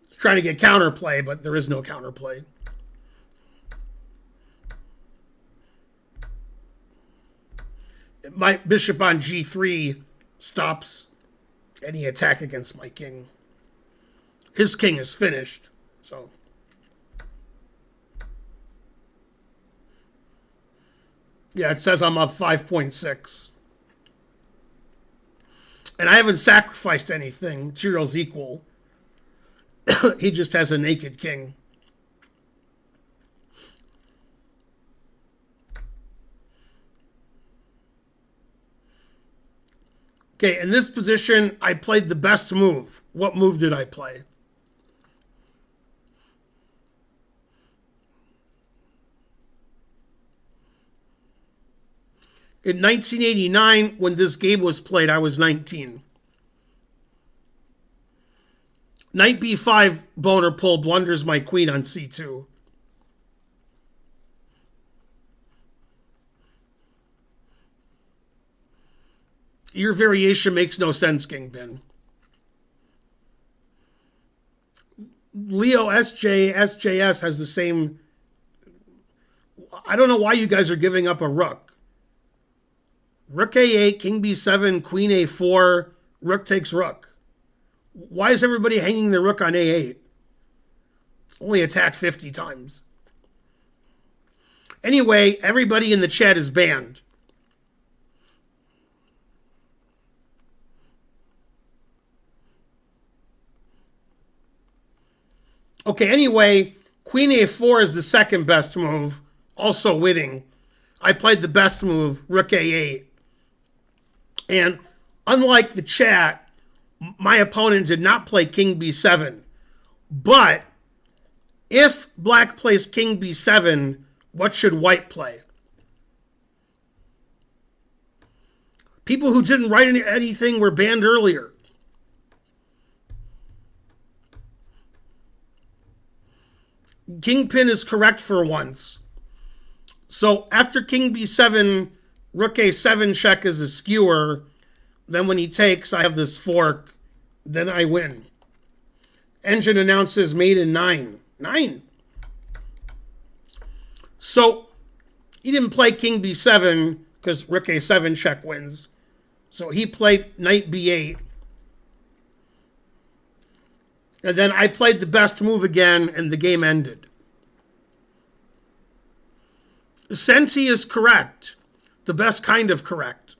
He's trying to get counterplay, but there is no counterplay. My bishop on g3 stops any attack against my king. His king is finished, so. Yeah, it says I'm up 5.6. And I haven't sacrificed anything. Material's equal. He just has a naked king. Okay, in this position, I played the best move. What move did I play? In 1989, when this game was played, I was 19. Knight b5, boner pull, blunders my queen on c2. Your variation makes no sense, King Ben. Leo SJS has the same. I don't know why you guys are giving up a rook. Rook a8, king b7, queen a4, rook takes rook. Why is everybody hanging their rook on a8? It's only attacked 50 times. Anyway, everybody in the chat is banned. Okay, anyway, queen a4 is the second best move, also winning. I played the best move, rook a8. And unlike the chat, my opponent did not play king b7. But if black plays king b7, what should white play? People who didn't write anything were banned earlier. Kingpin is correct for once. So after king b7, rook a7 check is a skewer. Then when he takes, I have this fork. Then I win. Engine announces mate in 9. 9. So he didn't play king b7 because rook a7 check wins. So he played knight b8. And then I played the best move again, and the game ended. Sensi is correct. The best kind of correct.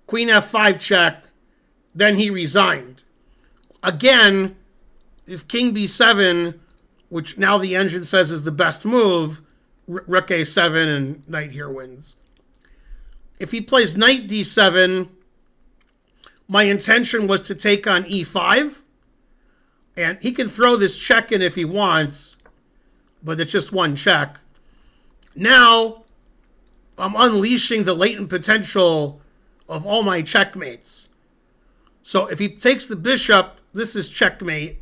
Queen f5 check. Then he resigned. Again, if king b7, which now the engine says is the best move, rook a7 and knight here wins. If he plays knight d7, my intention was to take on e5. And he can throw this check in if he wants, but it's just one check. Now, I'm unleashing the latent potential of all my checkmates. So if he takes the bishop, this is checkmate,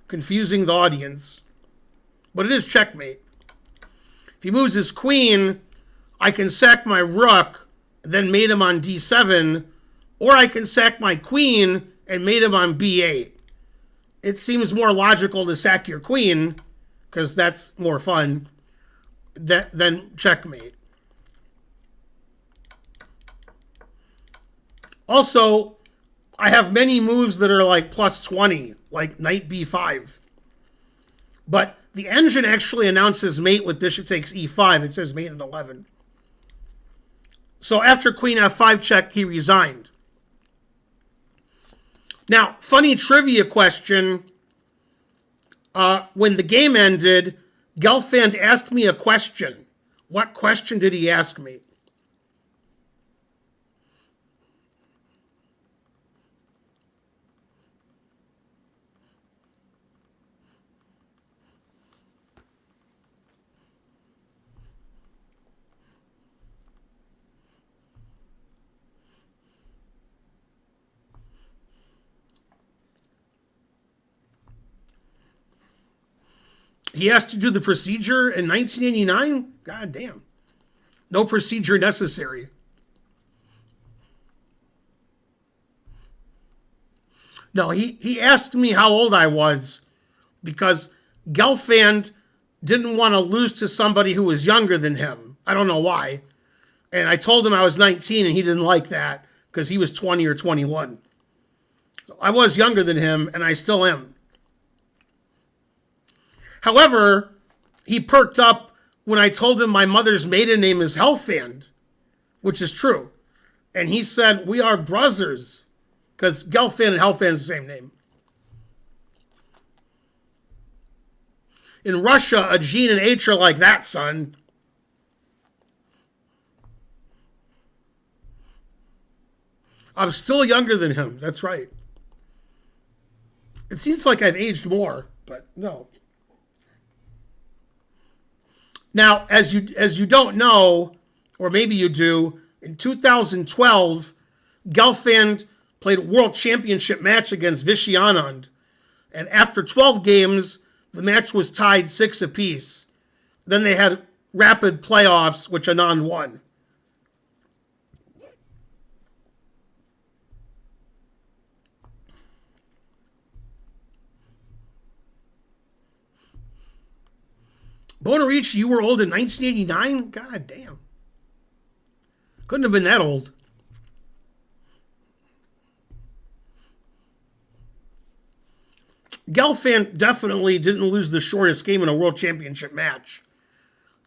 confusing the audience. But it is checkmate. If he moves his queen, I can sack my rook, then mate him on d7, or I can sack my queen and mate him on b8. It seems more logical to sack your queen, because that's more fun, than checkmate. Also, I have many moves that are like plus 20, like knight b5. But the engine actually announces mate with bishop takes e5. It says mate at 11. So after queen f5 check, he resigned. Now, funny trivia question. When the game ended, Gelfand asked me a question. What question did he ask me? He has to do the procedure in 1989? God damn. No procedure necessary. No, he asked me how old I was because Gelfand didn't want to lose to somebody who was younger than him. I don't know why. And I told him I was 19 and he didn't like that because he was 20 or 21. So I was younger than him and I still am. However, he perked up when I told him my mother's maiden name is Helfand, which is true. And he said, we are brothers, because Gelfand and Helfand is the same name. In Russia, a G and an H are like that, son. I'm still younger than him. That's right. It seems like I've aged more, but no. Now, as you don't know, or maybe you do, in 2012, Gelfand played a world championship match against Vishy Anand. And after 12 games, the match was tied 6 apiece. Then they had rapid playoffs, which Anand won. Bonarici, you were old in 1989? God damn. Couldn't have been that old. Gelfand definitely didn't lose the shortest game in a world championship match.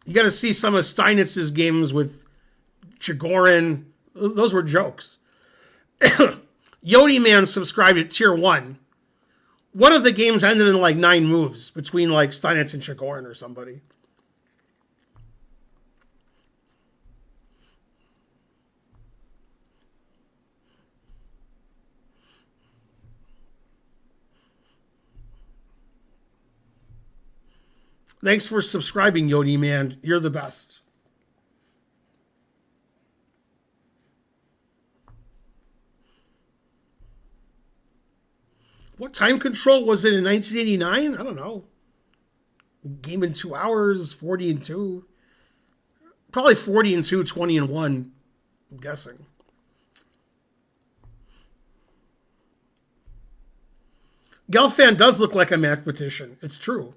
You got to see some of Steinitz's games with Chigorin. Those were jokes. Yodi Man subscribed at tier 1. One of the games ended in like 9 moves between like Steinitz and Chigorin or somebody. Thanks for subscribing, Yodi Man. You're the best. What time control was it in 1989? I don't know. Game in 2 hours, 40 and 2. Probably 40 and 2, 20 and 1, I'm guessing. Gelfand does look like a mathematician. It's true.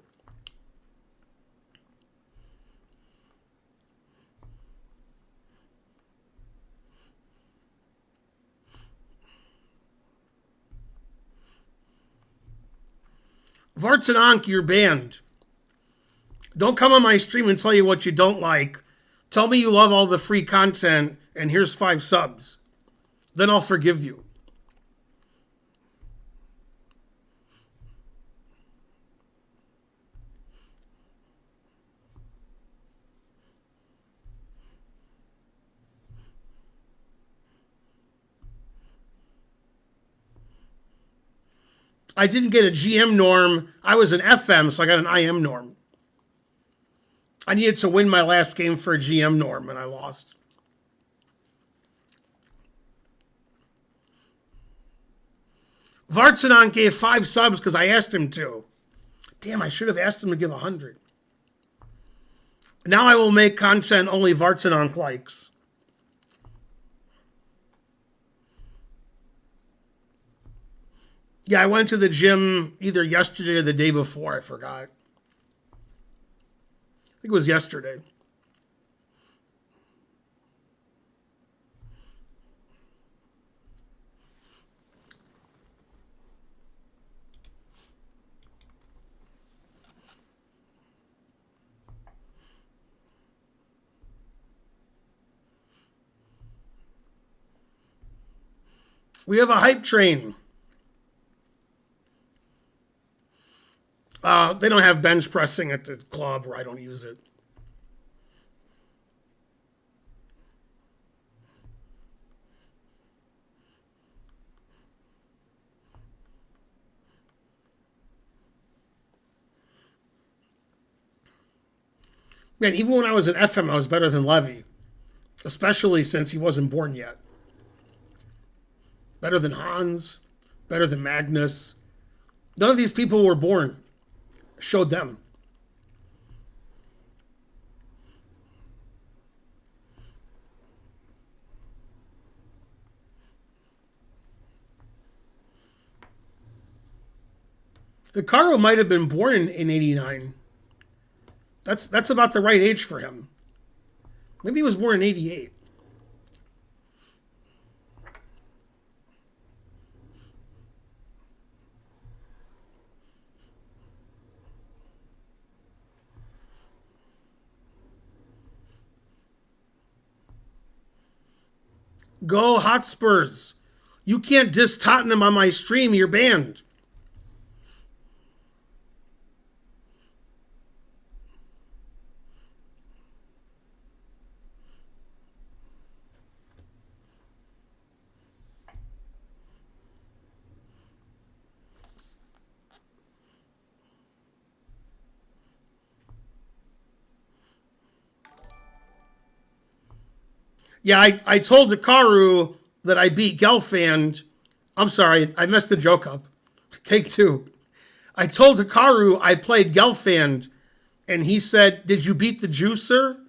Vartanonk, you're banned. Don't come on my stream and tell you what you don't like. Tell me you love all the free content, and here's 5 subs. Then I'll forgive you. I didn't get a GM norm. I was an FM, so I got an IM norm. I needed to win my last game for a GM norm, and I lost. Vartanon gave 5 subs because I asked him to. Damn, I should have asked him to give 100. Now I will make content only Vartanon likes. Yeah, I went to the gym either yesterday or the day before. I forgot. I think it was yesterday. We have a hype train. They don't have bench pressing at the club, or I don't use it. Man, even when I was an FM, I was better than Levy. Especially since he wasn't born yet. Better than Hans. Better than Magnus. None of these people were born. Showed them. Hikaru might have been born in 89. That's about the right age for him. Maybe he was born in 88. Go Hotspurs. You can't diss Tottenham on my stream. You're banned. Yeah, I told Hikaru that I beat Gelfand. I'm sorry, I messed the joke up. Take 2. I told Hikaru I played Gelfand, and he said, "Did you beat the Juicer?"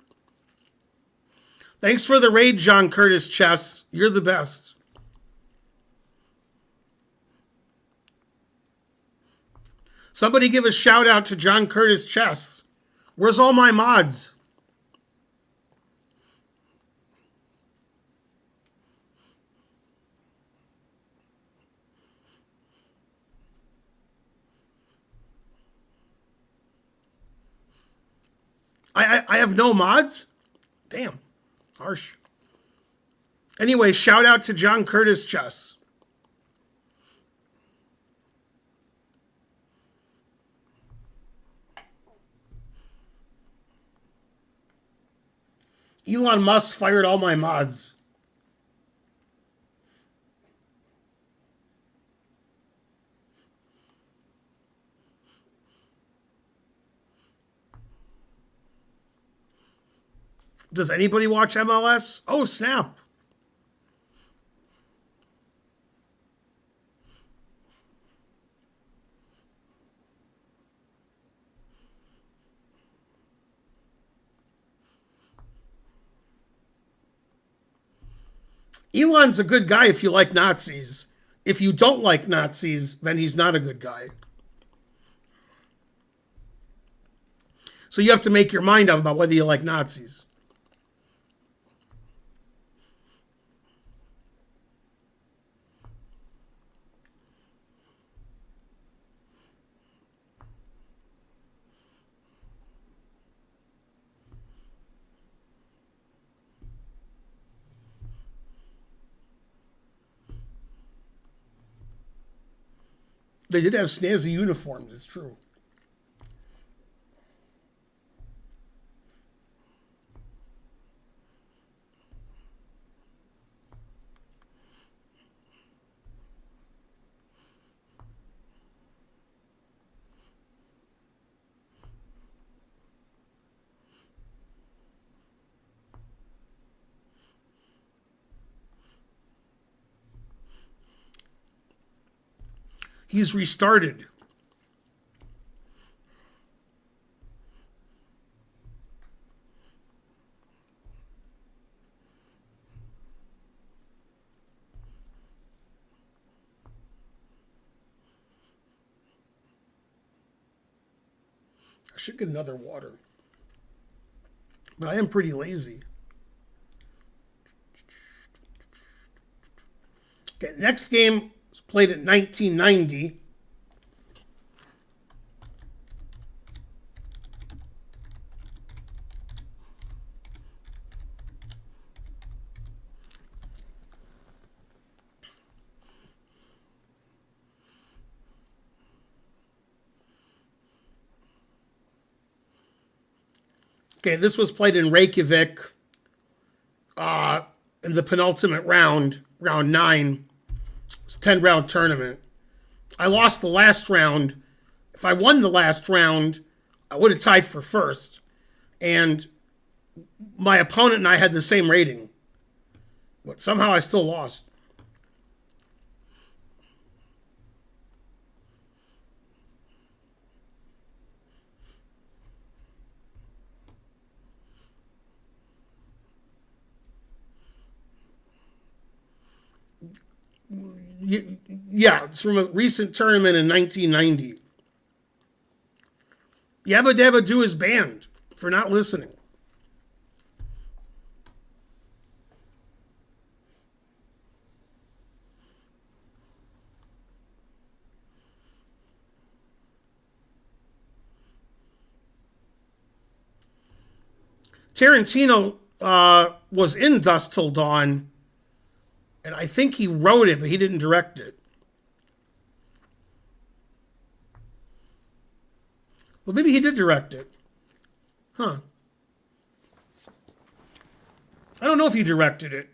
Thanks for the raid, John Curtis Chess. You're the best. Somebody give a shout out to John Curtis Chess. Where's all my mods? I have no mods? Damn. Harsh. Anyway, shout out to John Curtis Chess. Elon Musk fired all my mods. Does anybody watch MLS? Oh, snap. Elon's a good guy if you like Nazis. If you don't like Nazis, then he's not a good guy. So you have to make your mind up about whether you like Nazis. They did have snazzy uniforms, it's true. He's restarted. I should get another water. But I am pretty lazy. Okay, next game was played in 1990. Okay, this was played in Reykjavik in the penultimate round, round 9. It was a 10-round tournament. I lost the last round. If I won the last round, I would have tied for first. And my opponent and I had the same rating. But somehow I still lost. Yeah, it's from a recent tournament in 1990. Yabba Dabba Doo is banned for not listening. Tarantino was in Dusk Till Dawn, and I think he wrote it, but he didn't direct it. Well, maybe he did direct it. Huh. I don't know if he directed it.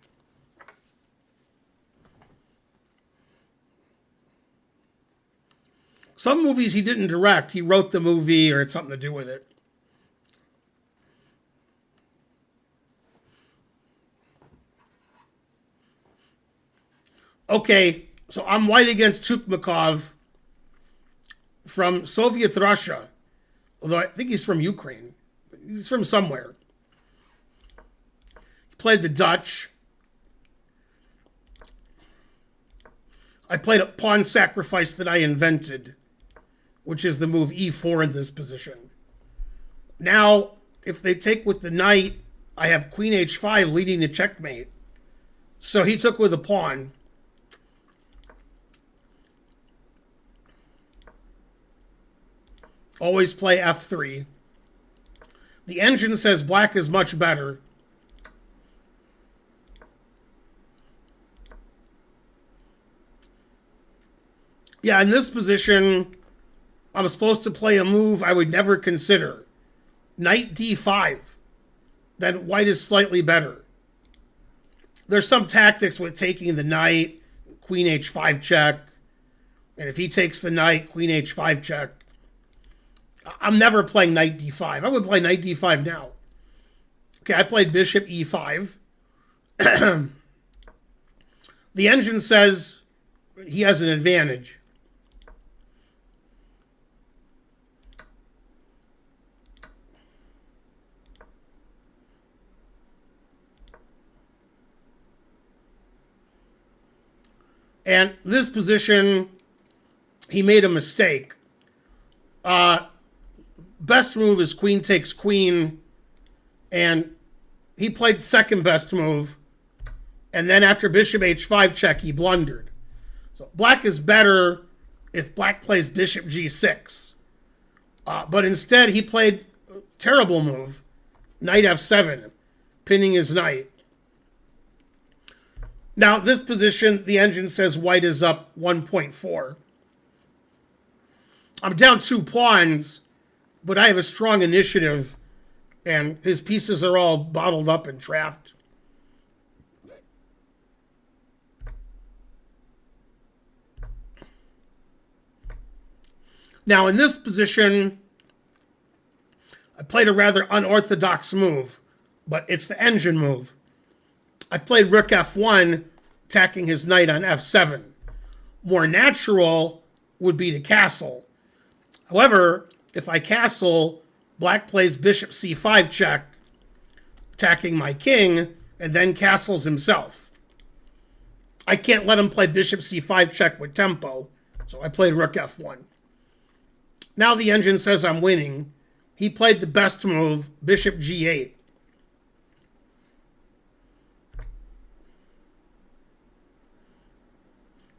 Some movies he didn't direct. He wrote the movie or had something to do with it. Okay, so I'm white against Chukmakov from Soviet Russia. Although I think he's from Ukraine. He's from somewhere. He played the Dutch. I played a pawn sacrifice that I invented, which is the move e4 in this position. Now, if they take with the knight, I have queen h5 leading to checkmate. So he took with a pawn. Always play f3. The engine says black is much better. Yeah, in this position, I'm supposed to play a move I would never consider. Knight d5. Then white is slightly better. There's some tactics with taking the knight, queen h5 check. And if he takes the knight, queen h5 check. I'm never playing knight d5. I would play knight d5 now. Okay, I played bishop e5. The engine says he has an advantage. And this position, he made a mistake. Best move is queen takes queen, and he played second best move, and then after bishop h5 check, he blundered. So black is better if black plays bishop g6. But instead, he played a terrible move, knight f7, pinning his knight. Now, this position, the engine says white is up 1.4. I'm down 2 pawns, but I have a strong initiative, and his pieces are all bottled up and trapped. Now, in this position, I played a rather unorthodox move, but it's the engine move. I played rook f1, attacking his knight on f7. More natural would be to castle. However, if I castle, black plays bishop c5 check, attacking my king, and then castles himself. I can't let him play bishop c5 check with tempo, so I played rook f1. Now the engine says I'm winning. He played the best move, bishop g8.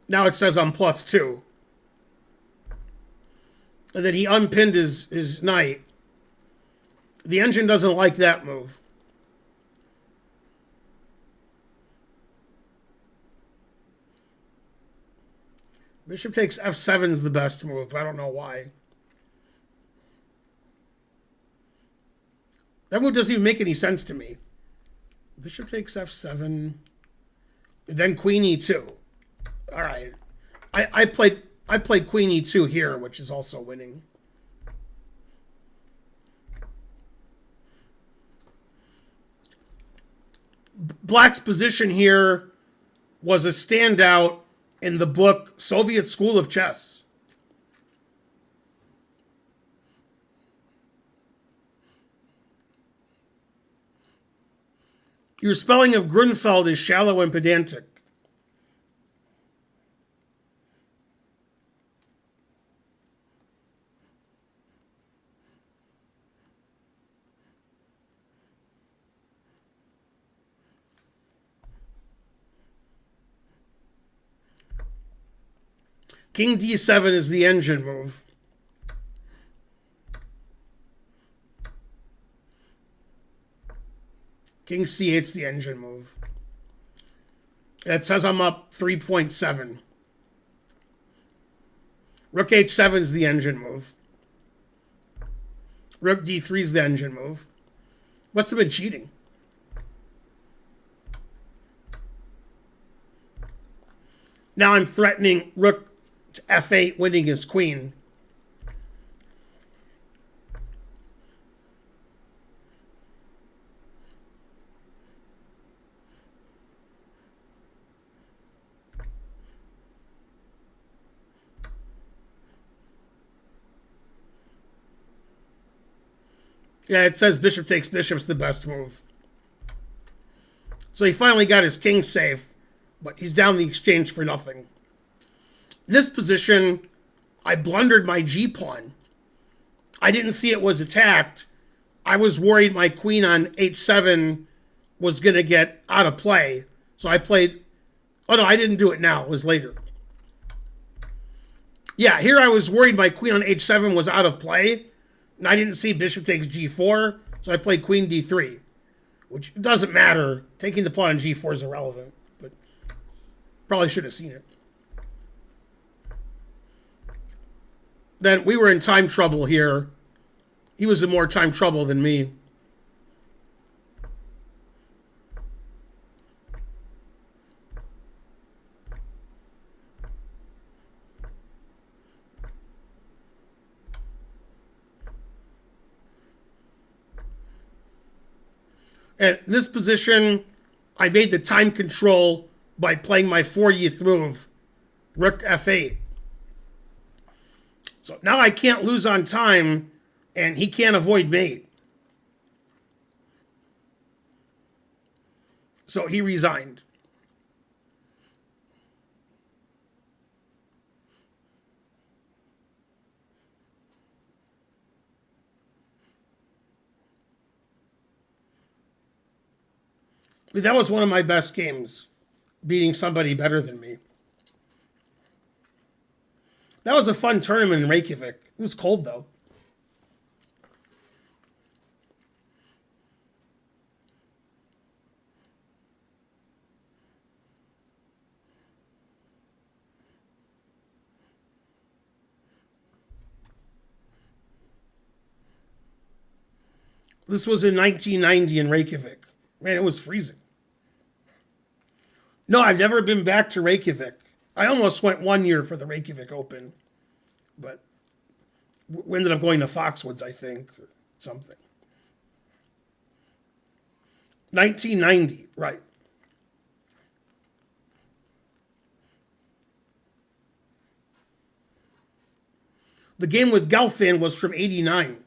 Now it says I'm +2. And then he unpinned his knight. The engine doesn't like that move. Bishop takes f7 is the best move. I don't know why. That move doesn't even make any sense to me. Bishop takes f7. Then queen e2. All right. I played queen e2 here, which is also winning. Black's position here was a standout in the book Soviet School of Chess. Your spelling of Grunfeld is shallow and pedantic. King d7 is the engine move. King c8 is the engine move. It says I'm up 3.7. Rook h7 is the engine move. Rook d3 is the engine move. Must have been cheating. Now I'm threatening rook to f8, winning his queen. Yeah, it says bishop takes bishop's the best move. So he finally got his king safe, but he's down the exchange for nothing. In this position, I blundered my g-pawn. I didn't see it was attacked. I was worried my queen on h7 was going to get out of play. So I played... Oh, no, I didn't do it now. It was later. Yeah, here I was worried my queen on h7 was out of play. And I didn't see bishop takes g4. So I played queen d3. Which doesn't matter. Taking the pawn on g4 is irrelevant. But probably should have seen it. Then we were in time trouble here. He was in more time trouble than me. And in this position, I made the time control by playing my 40th move, rook f8. So now I can't lose on time, and he can't avoid mate. So he resigned. That was one of my best games, beating somebody better than me. That was a fun tournament in Reykjavik. It was cold, though. This was in 1990 in Reykjavik. Man, it was freezing. No, I've never been back to Reykjavik. I almost went 1 year for the Reykjavik Open, but we ended up going to Foxwoods, I think, or something. 1990, right. The game with Gelfand was from 89.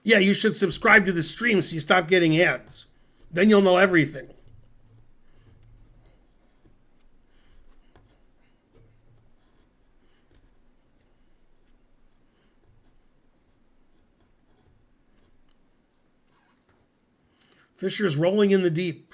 Yeah, you should subscribe to the stream so you stop getting ads. Then you'll know everything. Fisher's rolling in the deep.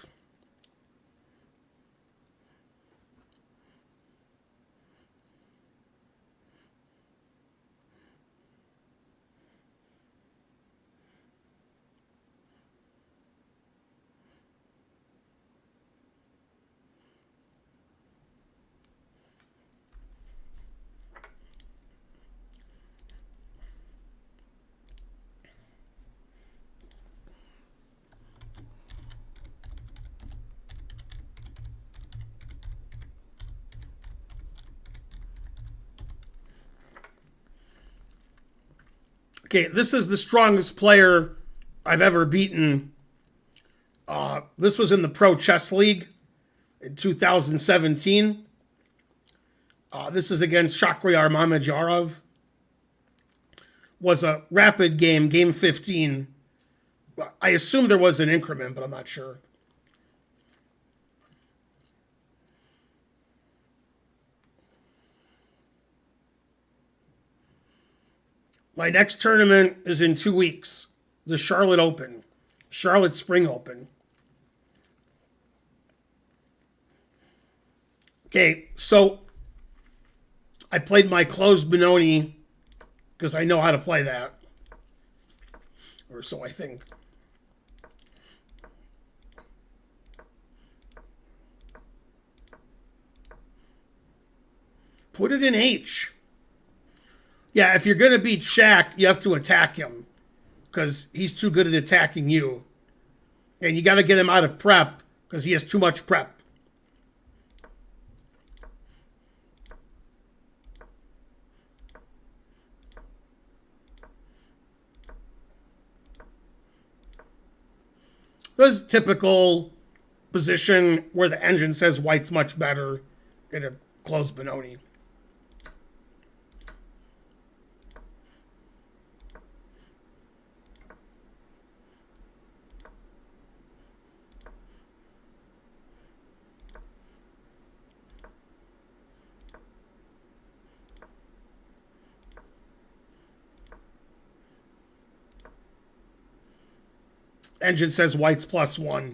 Okay, this is the strongest player I've ever beaten. This was in the Pro Chess League in 2017. This is against Shakhriyar Mamedyarov. Was a rapid game, game 15. I assume there was an increment, but I'm not sure. My next tournament is in 2 weeks. The Charlotte Open. Charlotte Spring Open. Okay, so I played my closed Benoni because I know how to play that. Or so I think. Put it in H. Yeah, if you're going to beat Shaq, you have to attack him because he's too good at attacking you. And you got to get him out of prep because he has too much prep. There's typical position where the engine says white's much better in a closed Benoni. Engine says white's +1.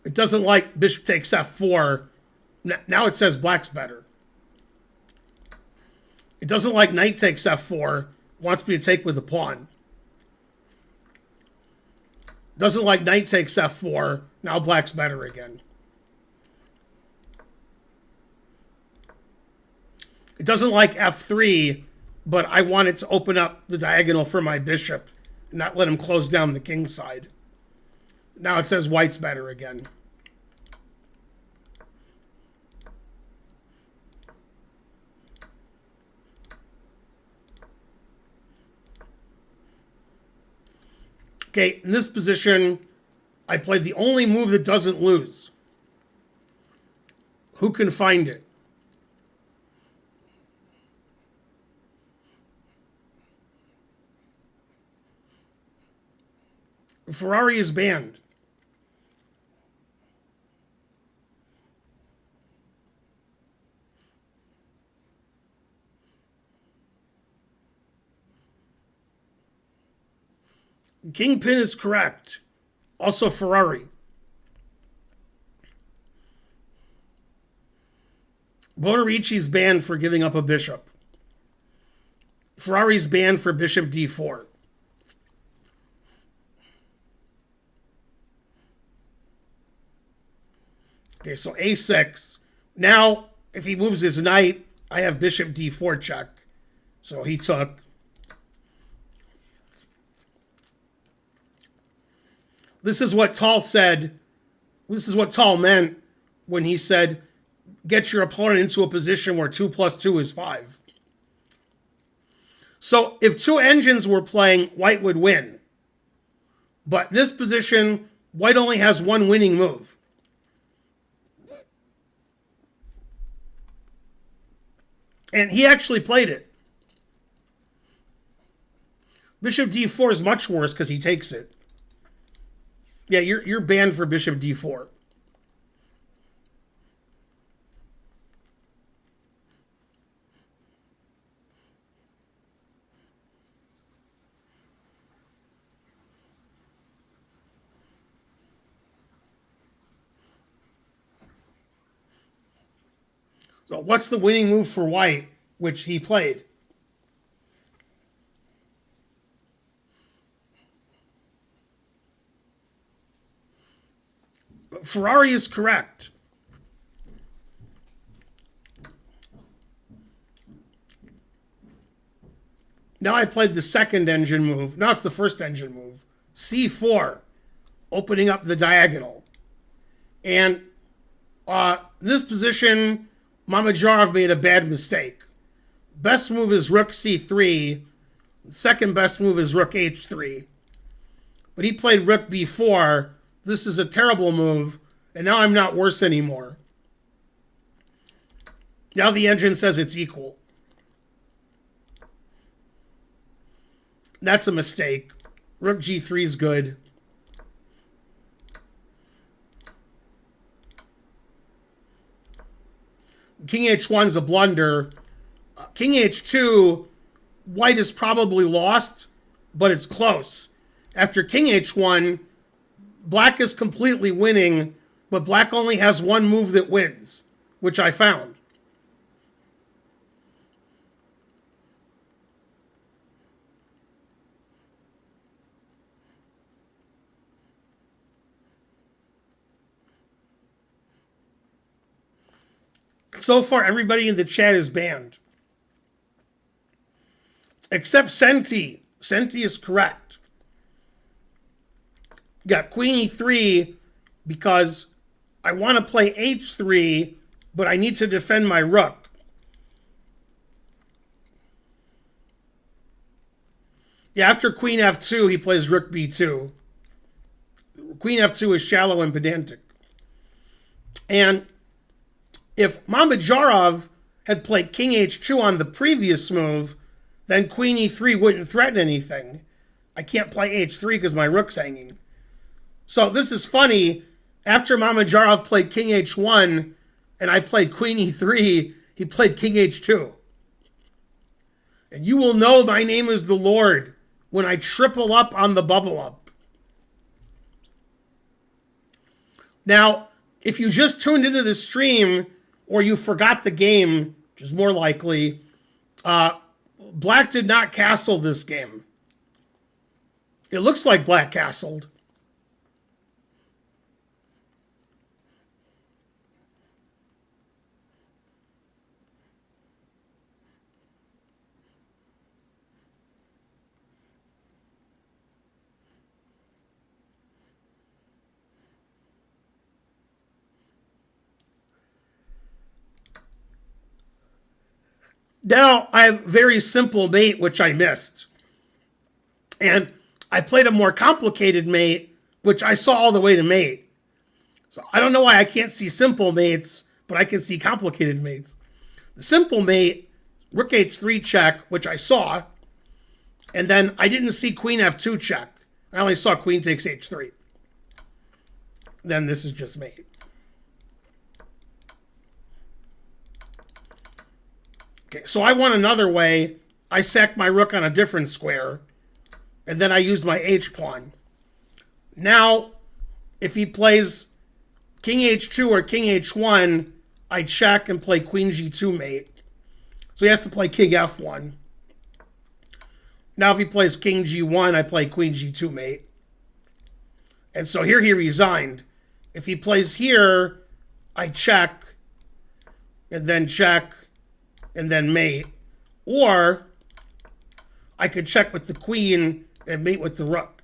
It doesn't like bishop takes f4. Now it says black's better. It doesn't like knight takes f4. Wants me to take with a pawn. Doesn't like knight takes f4. Now black's better again. It doesn't like f3, but I want it to open up the diagonal for my bishop. Not let him close down the king side. Now it says white's better again. Okay, in this position, I played the only move that doesn't lose. Who can find it? Ferrari is banned. Kingpin is correct. Also Ferrari. Bonarici's banned for giving up a bishop. Ferrari's banned for bishop d4. Okay, so a6. Now, if he moves his knight, I have bishop d4 check. So he took. This is what Tal said. This is what Tal meant when he said, get your opponent into a position where 2 + 2 is 5. So if two engines were playing, white would win. But this position, White only has one winning move. And he actually played it. Bishop d4 is much worse because he takes it. Yeah, you're banned for bishop d4. So what's the winning move for white, which he played? Ferrari is correct. Now I played the second engine move. Now it's the first engine move. C4, opening up the diagonal. And this position, Mamedyarov made a bad mistake. Best move is rook c3. Second best move is rook h3. But he played rook b4. This is a terrible move, and now I'm not worse anymore. Now the engine says it's equal. That's a mistake. Rook g3 is good. King h1 is a blunder. King h2, white is probably lost, but it's close. After king h1, black is completely winning, but black only has one move that wins, which I found. So far, everybody in the chat is banned. Except Senti. Senti is correct. Got queen e3 because I want to play h3, but I need to defend my rook. Yeah, after queen f2, he plays rook b2. Queen f2 is shallow and pedantic. And if Mamedyarov had played king h2 on the previous move, then queen e3 wouldn't threaten anything. I can't play h3 because my rook's hanging. So this is funny. After Mamedyarov played king h1 and I played queen e3, he played king h2. And you will know my name is the Lord when I triple up on the bubble up. Now, if you just tuned into the stream or you forgot the game, which is more likely, black did not castle this game. It looks like black castled. Now I have very simple mate, which I missed. And I played a more complicated mate, which I saw all the way to mate. So I don't know why I can't see simple mates, but I can see complicated mates. The simple mate, rook h3 check, which I saw. And then I didn't see queen f2 check. I only saw queen takes h3. Then this is just mate. Okay, so I won another way. I sacked my rook on a different square, and then I used my h-pawn. Now, if he plays king h2 or king h1, I check and play queen g2 mate. So he has to play king f1. Now if he plays king g1, I play queen g2 mate. And so here he resigned. If he plays here, I check, and then check, and then mate. Or I could check with the queen and mate with the rook.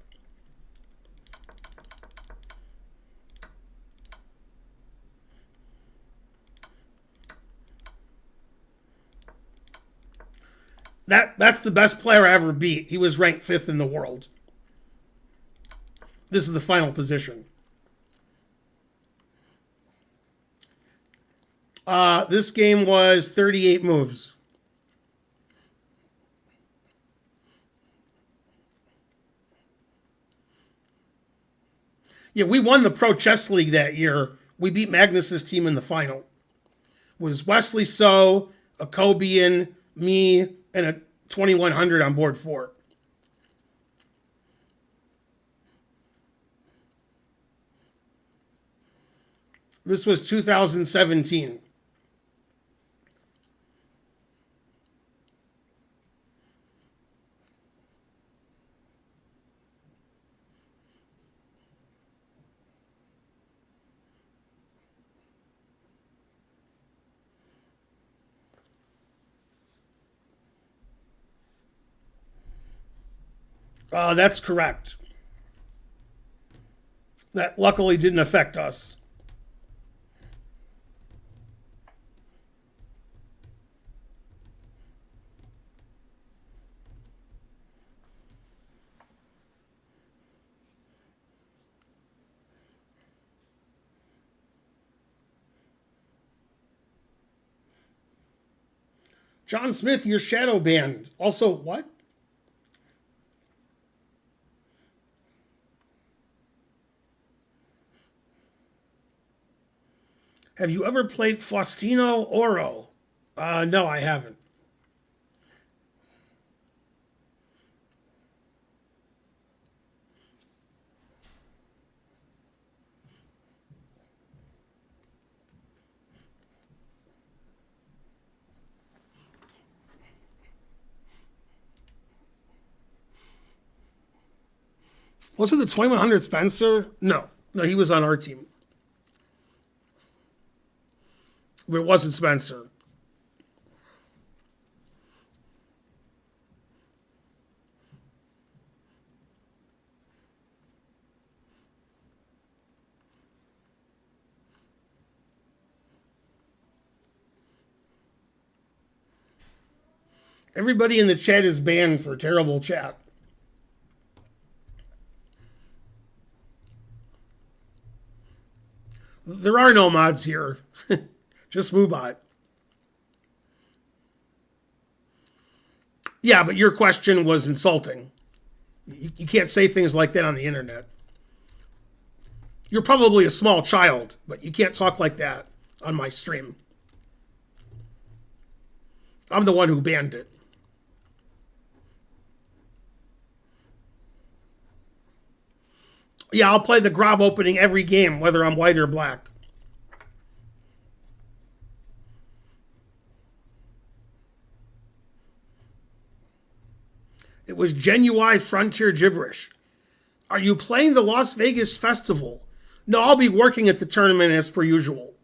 That's the best player I ever beat. He was ranked 5th in the world. This is the final position. This game was 38 moves. Yeah, we won the Pro Chess League that year. We beat Magnus's team in the final. It was Wesley So, a Kobian, me, and a 2100 on board 4. This was 2017. That's correct. That luckily didn't affect us. John Smith, you're shadow banned. Also, what? Have you ever played Faustino Oro? No, I haven't. Was it the 2100 Spencer? No, he was on our team. But it wasn't Spencer. Everybody in the chat is banned for terrible chat. There are no mods here. Just Moobot. Yeah, but your question was insulting. You can't say things like that on the internet. You're probably a small child, but you can't talk like that on my stream. I'm the one who banned it. Yeah, I'll play the Grob opening every game, whether I'm white or black. It was Genuine Frontier Gibberish. Are you playing the Las Vegas Festival? No, I'll be working at the tournament as per usual.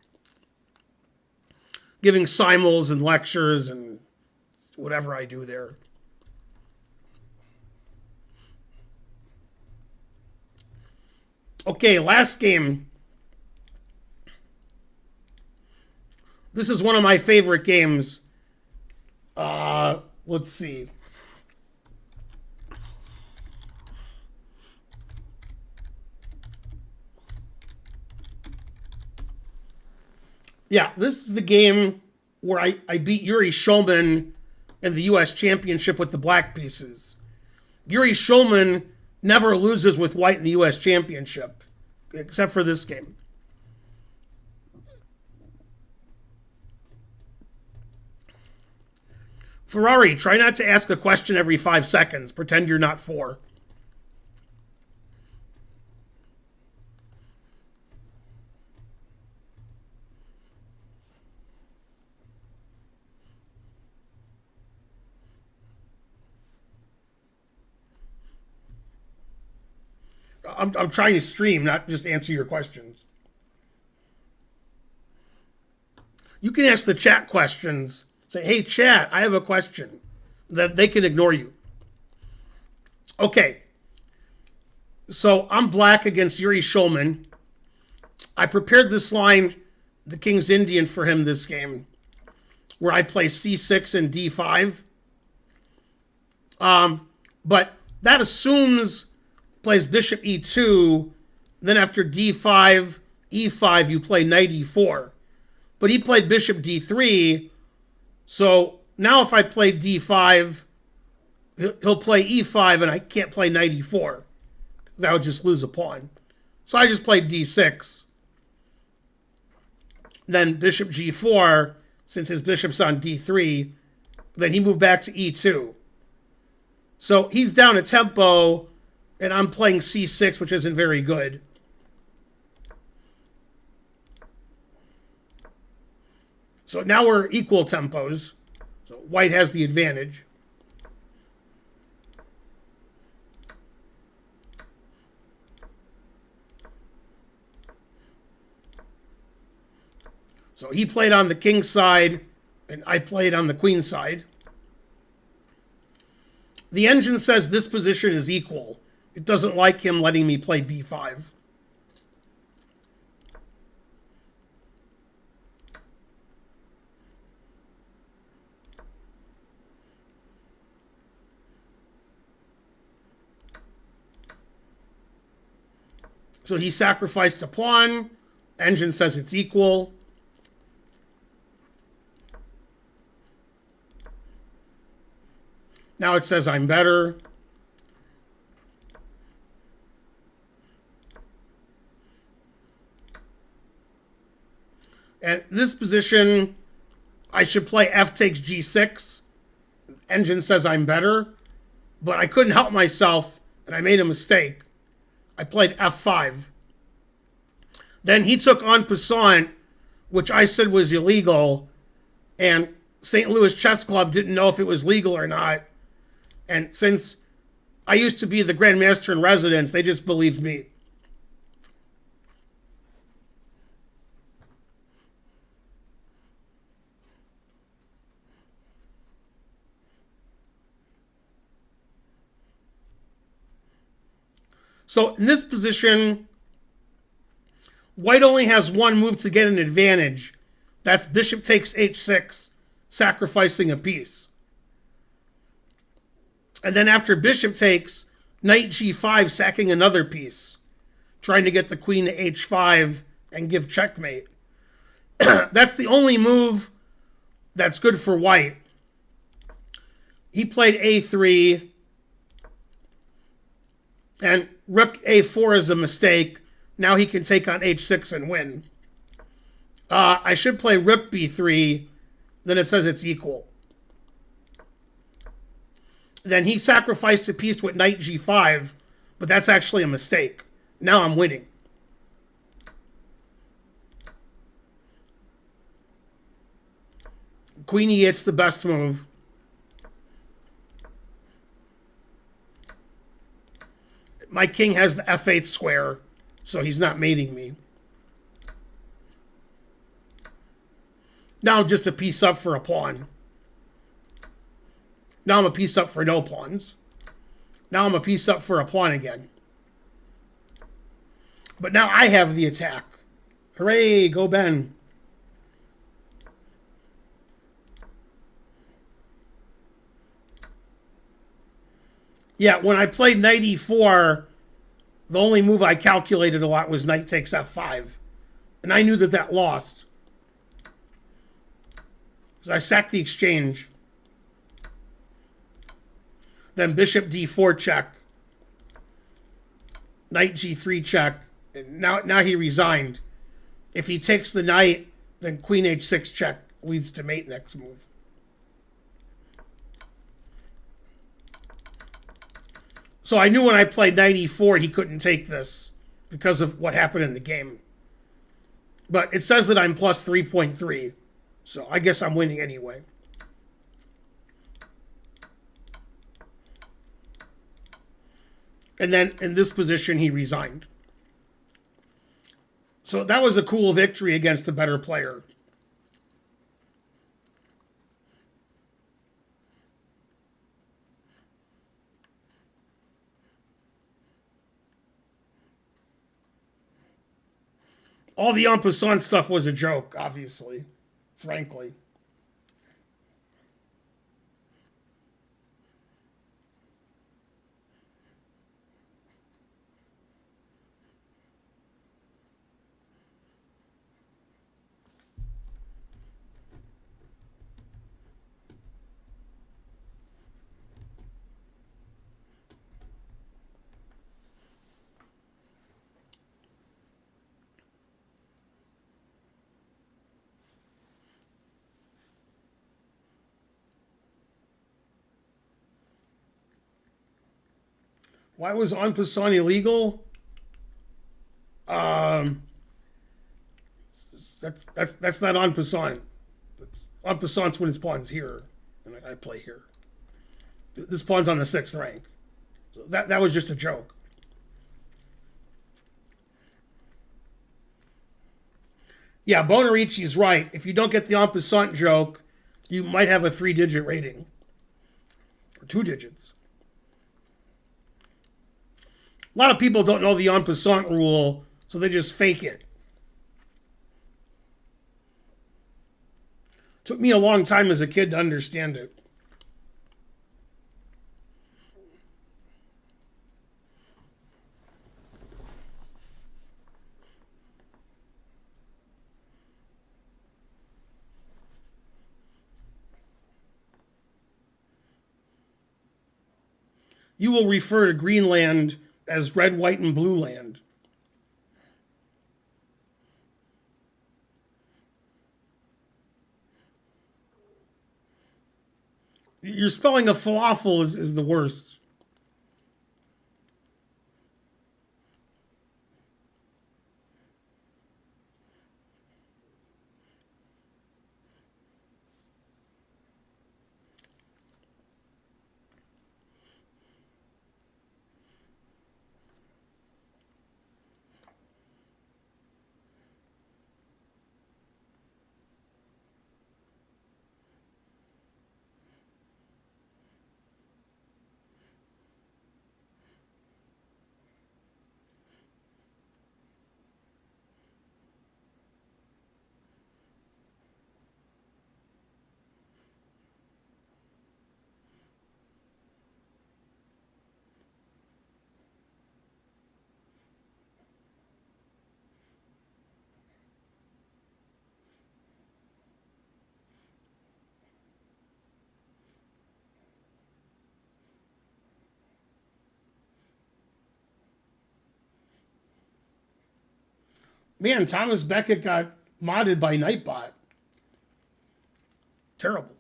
Giving simuls and lectures and whatever I do there. Okay, last game. This is one of my favorite games. Let's see. Yeah, this is the game where I beat Yuri Shulman in the U.S. Championship with the black pieces. Yuri Shulman never loses with white in the U.S. Championship, except for this game. Ferrari, try not to ask a question every 5 seconds. Pretend you're not 4. I'm trying to stream, not just answer your questions. You can ask the chat questions. Say, hey, chat, I have a question. That they can ignore you. Okay. So I'm black against Yuri Shulman. I prepared this line, the King's Indian, for him this game, where I play C6 and D5. But that assumes plays bishop e2, then after d5, e5, you play knight e4. But he played bishop d3. So now if I play d5, he'll play e5 and I can't play knight e4. That would just lose a pawn. So I just played d6. Then bishop g4, since his bishop's on d3, then he moved back to e2. So he's down a tempo, and I'm playing c6, which isn't very good. So now we're equal tempos. So white has the advantage. So he played on the king side, and I played on the queen side. The engine says this position is equal. It doesn't like him letting me play b5. So he sacrificed a pawn. Engine says it's equal. Now it says I'm better. And in this position, I should play f takes g6. Engine says I'm better, but I couldn't help myself, and I made a mistake. I played f5. Then he took en passant, which I said was illegal, and St. Louis Chess Club didn't know if it was legal or not. And since I used to be the Grandmaster in residence, they just believed me. So in this position, white only has one move to get an advantage. That's bishop takes h6, sacrificing a piece. And then after bishop takes, knight g5, sacking another piece, trying to get the queen to h5 and give checkmate. That's the only move that's good for white. He played a3, and rook a4 is a mistake. Now he can take on h6 and win. I should play rook b3, then it says it's equal. Then he sacrificed a piece with knight g5, but that's actually a mistake. Now I'm winning. Queen e8's the best move. My king has the f8 square, so he's not mating me. Now I'm just a piece up for a pawn. Now I'm a piece up for no pawns. Now I'm a piece up for a pawn again. But now I have the attack. Hooray, go Ben. Yeah, when I played knight e4, the only move I calculated a lot was knight takes f5. And I knew that that lost. So I sacked the exchange. Then bishop d4 check. Knight g3 check. And now he resigned. If he takes the knight, then queen h6 check leads to mate next move. So I knew when I played knight e4 he couldn't take this because of what happened in the game. But it says that I'm plus 3.3. So I guess I'm winning anyway. And then in this position, he resigned. So that was a cool victory against a better player. All the en passant stuff was a joke, obviously, frankly. Why was en passant illegal? That's not en passant. En passant's when his pawn's here, and I play here. This pawn's on the 6th rank. So that was just a joke. Yeah, Bonarici's right. If you don't get the en passant joke, you might have a 3-digit rating. Or 2 digits. A lot of people don't know the en passant rule, so they just fake it. Took me a long time as a kid to understand it. You will refer to Greenland as red, white, and blue land. Your spelling of falafel is the worst. Man, Thomas Beckett got modded by Nightbot. Terrible.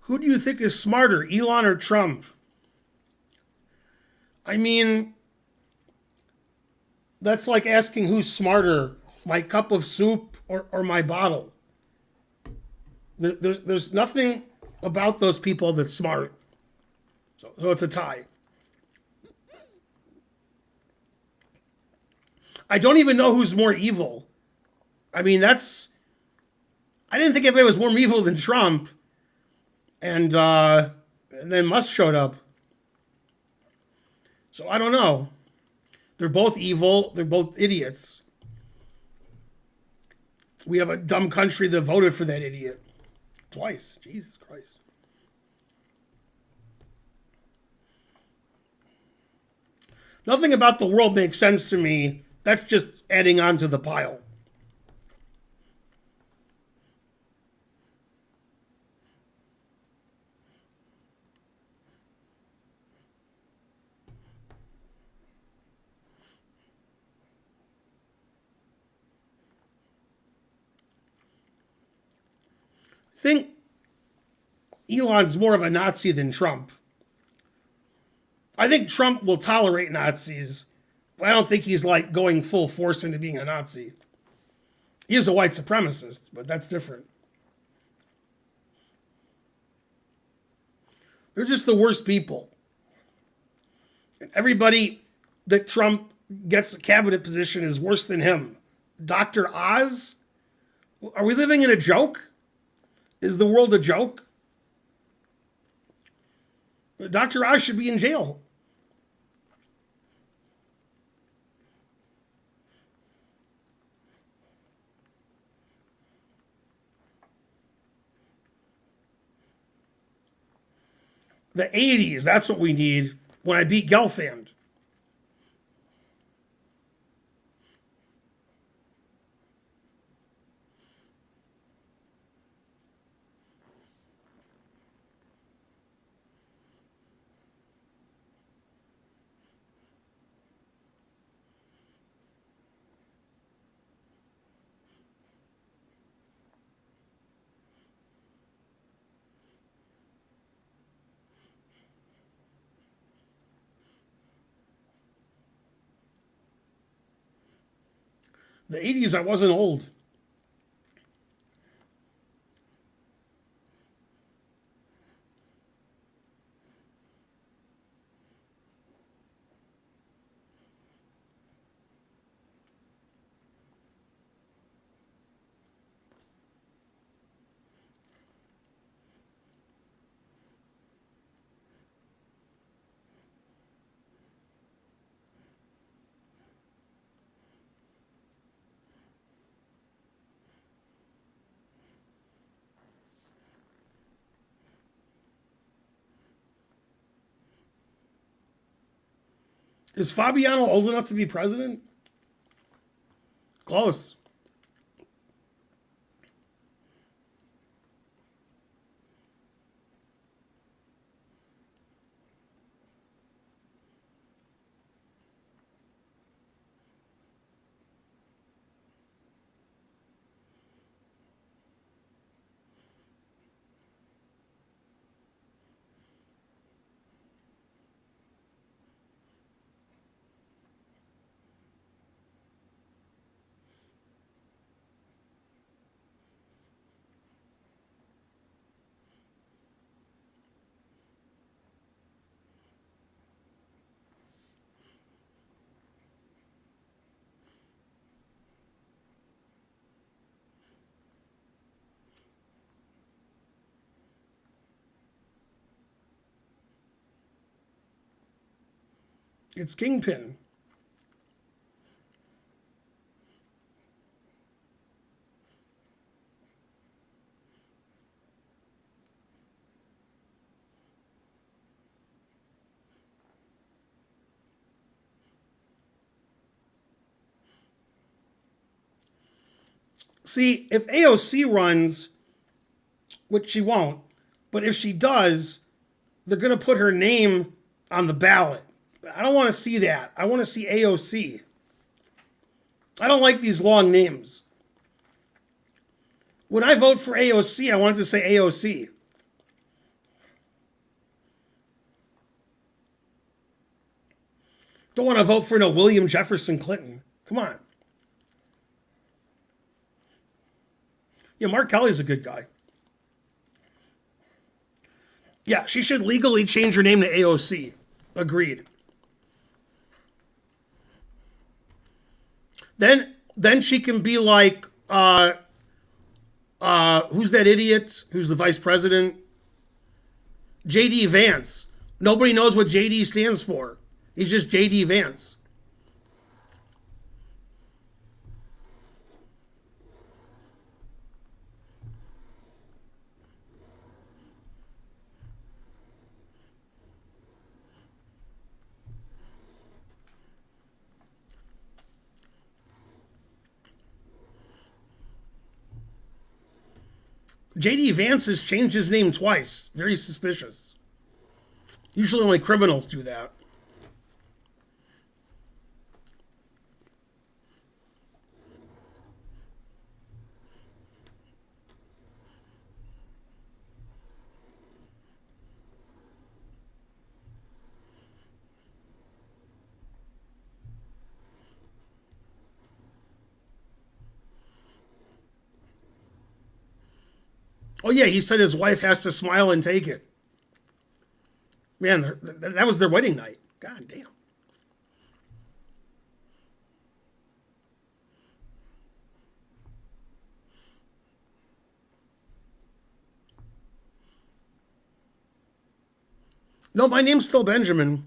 Who do you think is smarter, Elon or Trump? I mean, that's like asking who's smarter, my cup of soup or my bottle. There's nothing about those people that's smart. So it's a tie. I don't even know who's more evil. I mean, I didn't think anybody was more evil than Trump. And then Musk showed up. So I don't know. They're both evil. They're both idiots. We have a dumb country that voted for that idiot. Twice. Jesus Christ. Nothing about the world makes sense to me. That's just adding on to the pile. I think Elon's more of a Nazi than Trump. I think Trump will tolerate Nazis, but I don't think he's like going full force into being a Nazi. He is a white supremacist, but that's different. They're just the worst people. And everybody that Trump gets a cabinet position is worse than him. Dr. Oz? Are we living in a joke? Is the world a joke? Dr. Oz should be in jail. The 80s, that's what we need when I beat Gelfand. The 80s, I wasn't old. Is Fabiano old enough to be president? Close. It's Kingpin. See, if AOC runs, which she won't, but if she does, they're going to put her name on the ballot. I don't want to see that. I want to see AOC. I don't like these long names. When I vote for AOC, I want it to say AOC. Don't want to vote for no William Jefferson Clinton. Come on. Yeah, Mark Kelly's a good guy. Yeah, she should legally change her name to AOC. Agreed. Then she can be like, who's that idiot? Who's the vice president? J.D. Vance. Nobody knows what J.D. stands for. He's just J.D. Vance. J.D. Vance has changed his name twice. Very suspicious. Usually only criminals do that. Oh, yeah, he said his wife has to smile and take it. Man, that was their wedding night. God damn. No, my name's still Benjamin.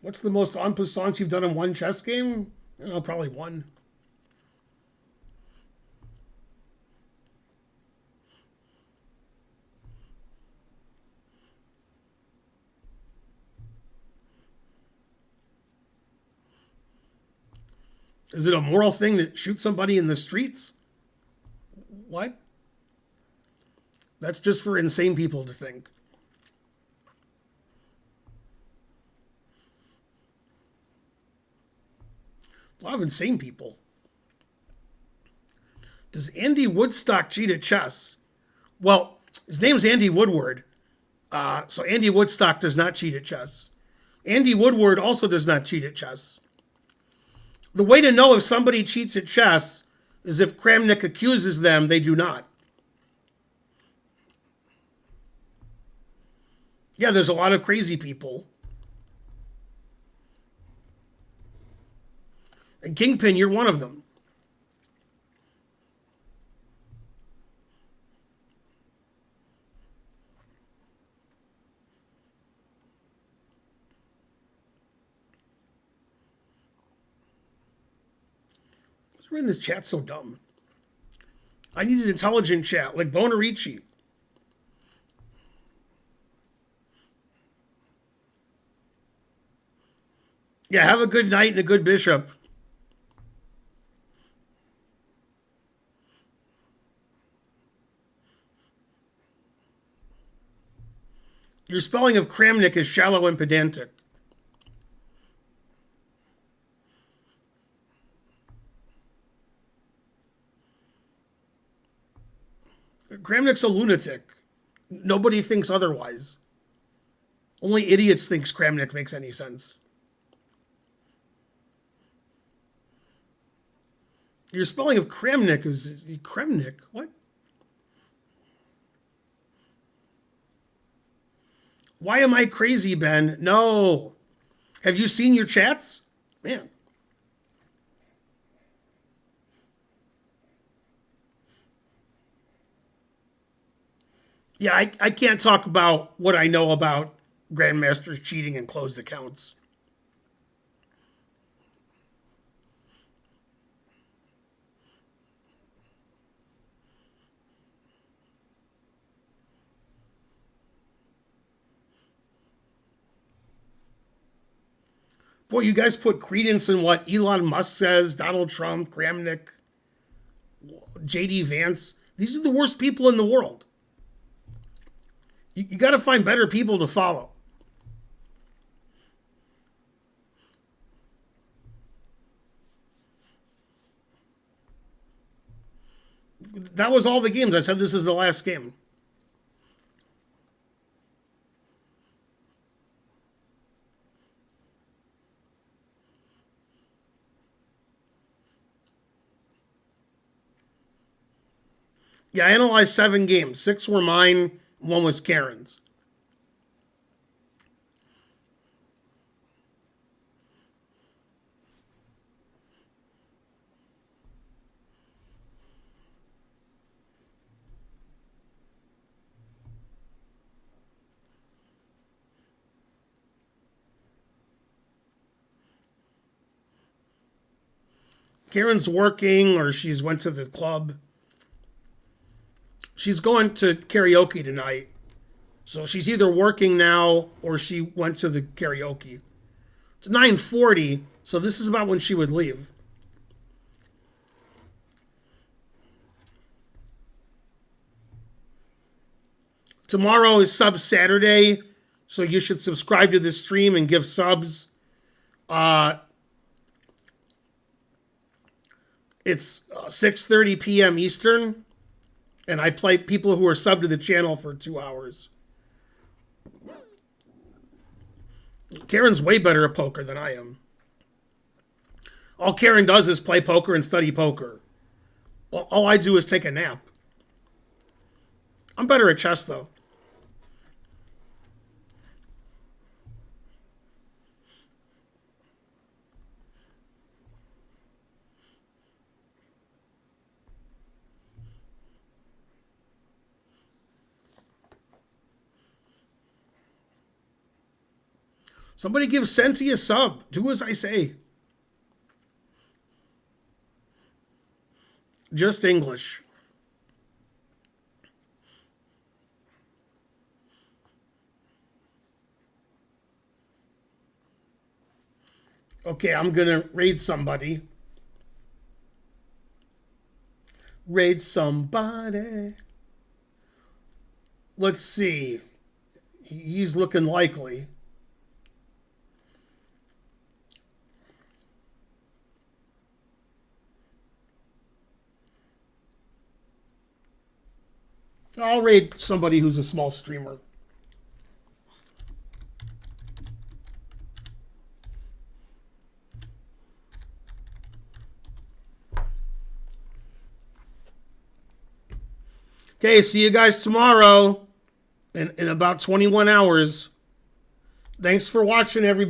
What's the most en passant you've done in one chess game? Probably one. Is it a moral thing to shoot somebody in the streets? What? That's just for insane people to think. A lot of insane people. Does Andy Woodstock cheat at chess? Well, his name's Andy Woodward. So Andy Woodstock does not cheat at chess. Andy Woodward also does not cheat at chess. The way to know if somebody cheats at chess is if Kramnik accuses them, they do not. Yeah, there's a lot of crazy people. And Kingpin, you're one of them. Why is this chat so dumb? I need an intelligent chat, like Bonarici. Yeah, have a good knight and a good bishop. Your spelling of Kramnik is shallow and pedantic. Kramnik's a lunatic. Nobody thinks otherwise. Only idiots think Kramnik makes any sense. Your spelling of Kramnik is Kremnik. What? Why am I crazy, Ben? No. Have you seen your chats? Man. Yeah, I can't talk about what I know about grandmasters cheating and closed accounts. Boy, you guys put credence in what Elon Musk says, Donald Trump, Kramnik, J.D. Vance. These are the worst people in the world. You got to find better people to follow. That was all the games. I said this is the last game. Yeah, I analyzed 7 games. 6 were mine, 1 was Karen's. Karen's working or she's went to the club. She's going to karaoke tonight. So she's either working now or she went to the karaoke. It's 9:40, so this is about when she would leave. Tomorrow is Sub Saturday, so you should subscribe to this stream and give subs. It's 6:30 p.m. Eastern. And I play people who are subbed to the channel for 2 hours. Karen's way better at poker than I am. All Karen does is play poker and study poker. All I do is take a nap. I'm better at chess, though. Somebody give Senti a sub. Do as I say. Just English. Okay, I'm going to raid somebody. Raid somebody. Let's see. He's looking likely. I'll raid somebody who's a small streamer. Okay, see you guys tomorrow in about 21 hours. Thanks for watching, everybody.